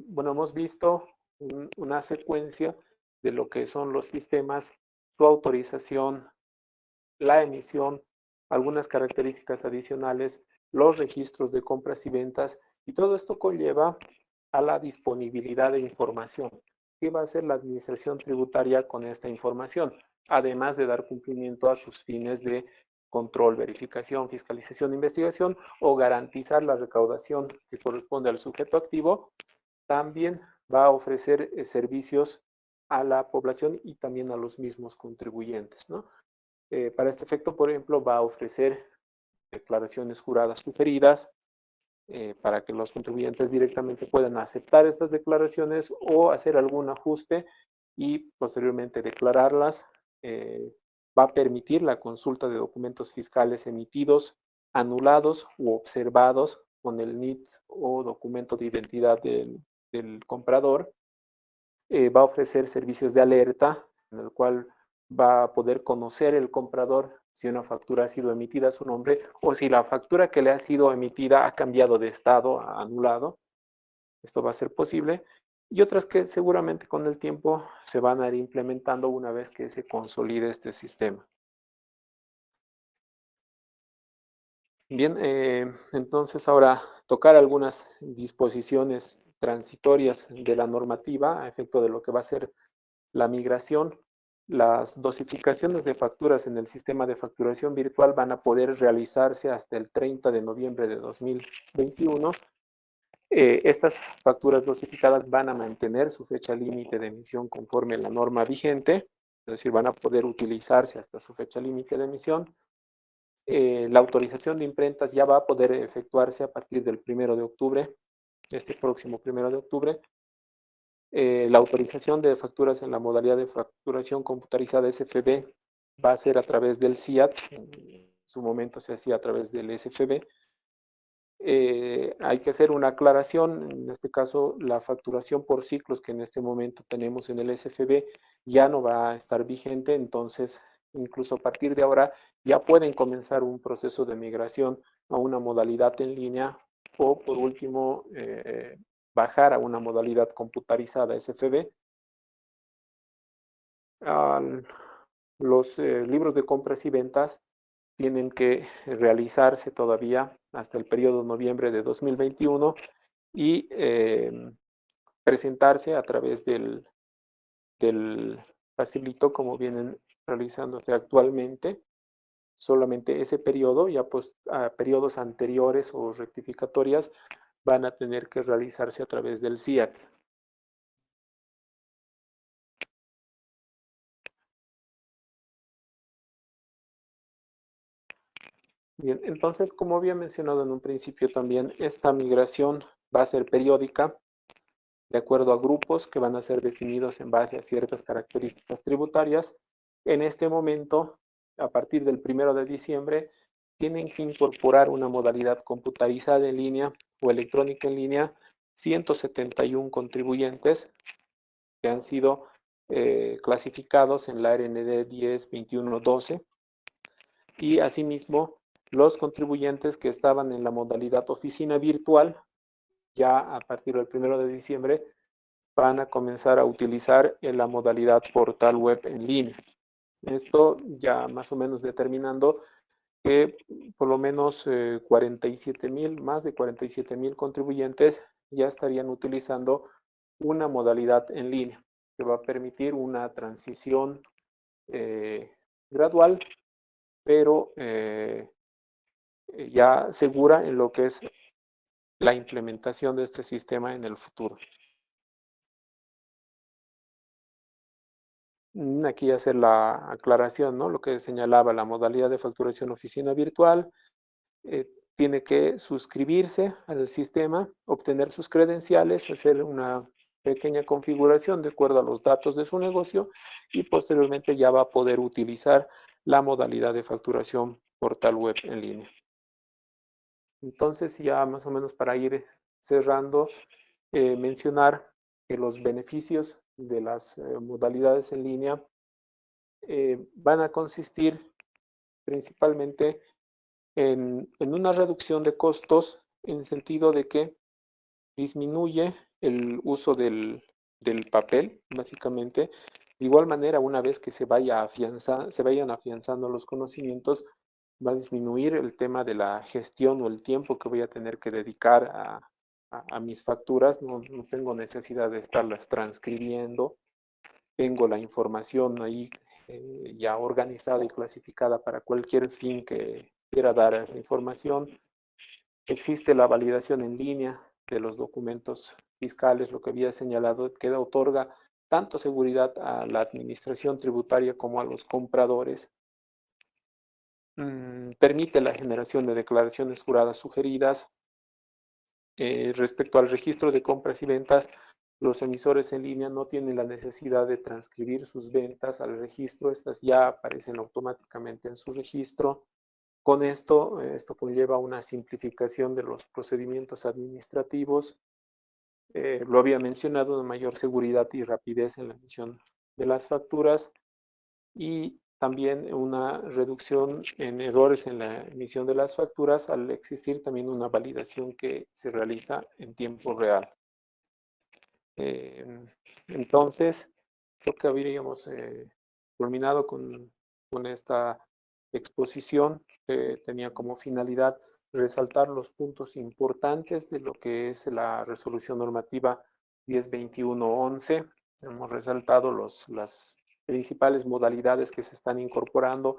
bueno, hemos visto una secuencia de lo que son los sistemas, su autorización, la emisión, algunas características adicionales, los registros de compras y ventas, y todo esto conlleva a la disponibilidad de información. ¿Qué va a hacer la administración tributaria con esta información? Además de dar cumplimiento a sus fines de control, verificación, fiscalización, investigación o garantizar la recaudación que corresponde al sujeto activo, también va a ofrecer servicios a la población y también a los mismos contribuyentes, ¿no? Para este efecto, por ejemplo, va a ofrecer declaraciones juradas sugeridas para que los contribuyentes directamente puedan aceptar estas declaraciones o hacer algún ajuste y posteriormente declararlas. Va a permitir la consulta de documentos fiscales emitidos, anulados u observados con el NIT o documento de identidad del comprador. Va a ofrecer servicios de alerta en el cual va a poder conocer el comprador si una factura ha sido emitida a su nombre o si la factura que le ha sido emitida ha cambiado de estado, ha anulado. Esto va a ser posible. Y otras que seguramente con el tiempo se van a ir implementando una vez que se consolide este sistema. Bien, entonces ahora tocar algunas disposiciones transitorias de la normativa a efecto de lo que va a ser la migración. Las dosificaciones de facturas en el sistema de facturación virtual van a poder realizarse hasta el 30 de noviembre de 2021. Estas facturas dosificadas van a mantener su fecha límite de emisión conforme a la norma vigente, es decir, van a poder utilizarse hasta su fecha límite de emisión. La autorización de imprentas ya va a poder efectuarse a partir del 1 de octubre, este próximo 1 de octubre. La autorización de facturas en la modalidad de facturación computarizada SFB va a ser a través del CIAT, en su momento se hacía a través del SFB, hay que hacer una aclaración, en este caso la facturación por ciclos que en este momento tenemos en el SFB ya no va a estar vigente, entonces incluso a partir de ahora ya pueden comenzar un proceso de migración a una modalidad en línea o por último bajar a una modalidad computarizada SFB. Los libros de compras y ventas tienen que realizarse todavía hasta el periodo de noviembre de 2021 y presentarse a través del facilito como vienen realizándose actualmente. Solamente ese periodo, ya pues a periodos anteriores o rectificatorias van a tener que realizarse a través del CIAT. Bien, entonces, como había mencionado en un principio también, esta migración va a ser periódica, de acuerdo a grupos que van a ser definidos en base a ciertas características tributarias. En este momento, a partir del 1 de diciembre, tienen que incorporar una modalidad computarizada en línea o electrónica en línea 171 contribuyentes que han sido clasificados en la RND 10-21-12 y asimismo los contribuyentes que estaban en la modalidad oficina virtual ya a partir del 1 de diciembre van a comenzar a utilizar en la modalidad portal web en línea. Esto ya más o menos determinando que por lo menos 47,000, más de 47,000 contribuyentes ya estarían utilizando una modalidad en línea que va a permitir una transición gradual, pero ya segura en lo que es la implementación de este sistema en el futuro. Aquí hacer la aclaración, ¿no? Lo que señalaba la modalidad de facturación oficina virtual, tiene que suscribirse al sistema, obtener sus credenciales, hacer una pequeña configuración de acuerdo a los datos de su negocio y posteriormente ya va a poder utilizar la modalidad de facturación portal web en línea. Entonces, ya más o menos para ir cerrando, mencionar que los beneficios de las modalidades en línea van a consistir principalmente en una reducción de costos en sentido de que disminuye el uso del papel, básicamente. De igual manera, una vez que se vayan afianzando los conocimientos, va a disminuir el tema de la gestión o el tiempo que voy a tener que dedicar a mis facturas. No tengo necesidad de estarlas transcribiendo. Tengo la información ahí ya organizada y clasificada para cualquier fin que quiera dar esa información. Existe la validación en línea de los documentos fiscales, lo que había señalado, que otorga tanto seguridad a la administración tributaria como a los compradores. Permite la generación de declaraciones juradas sugeridas. Respecto al registro de compras y ventas, los emisores en línea no tienen la necesidad de transcribir sus ventas al registro, estas ya aparecen automáticamente en su registro. Con esto conlleva una simplificación de los procedimientos administrativos. Lo había mencionado, una mayor seguridad y rapidez en la emisión de las facturas y también una reducción en errores en la emisión de las facturas al existir también una validación que se realiza en tiempo real. Entonces, creo que habríamos culminado con esta exposición que tenía como finalidad resaltar los puntos importantes de lo que es la resolución normativa 1021-11. Hemos resaltado las principales modalidades que se están incorporando,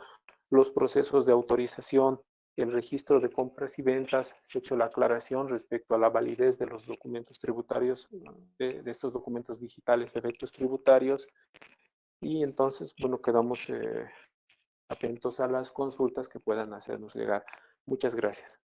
los procesos de autorización, el registro de compras y ventas. Se ha hecho la aclaración respecto a la validez de los documentos tributarios, de estos documentos digitales de efectos tributarios. Y entonces, bueno, quedamos atentos a las consultas que puedan hacernos llegar. Muchas gracias.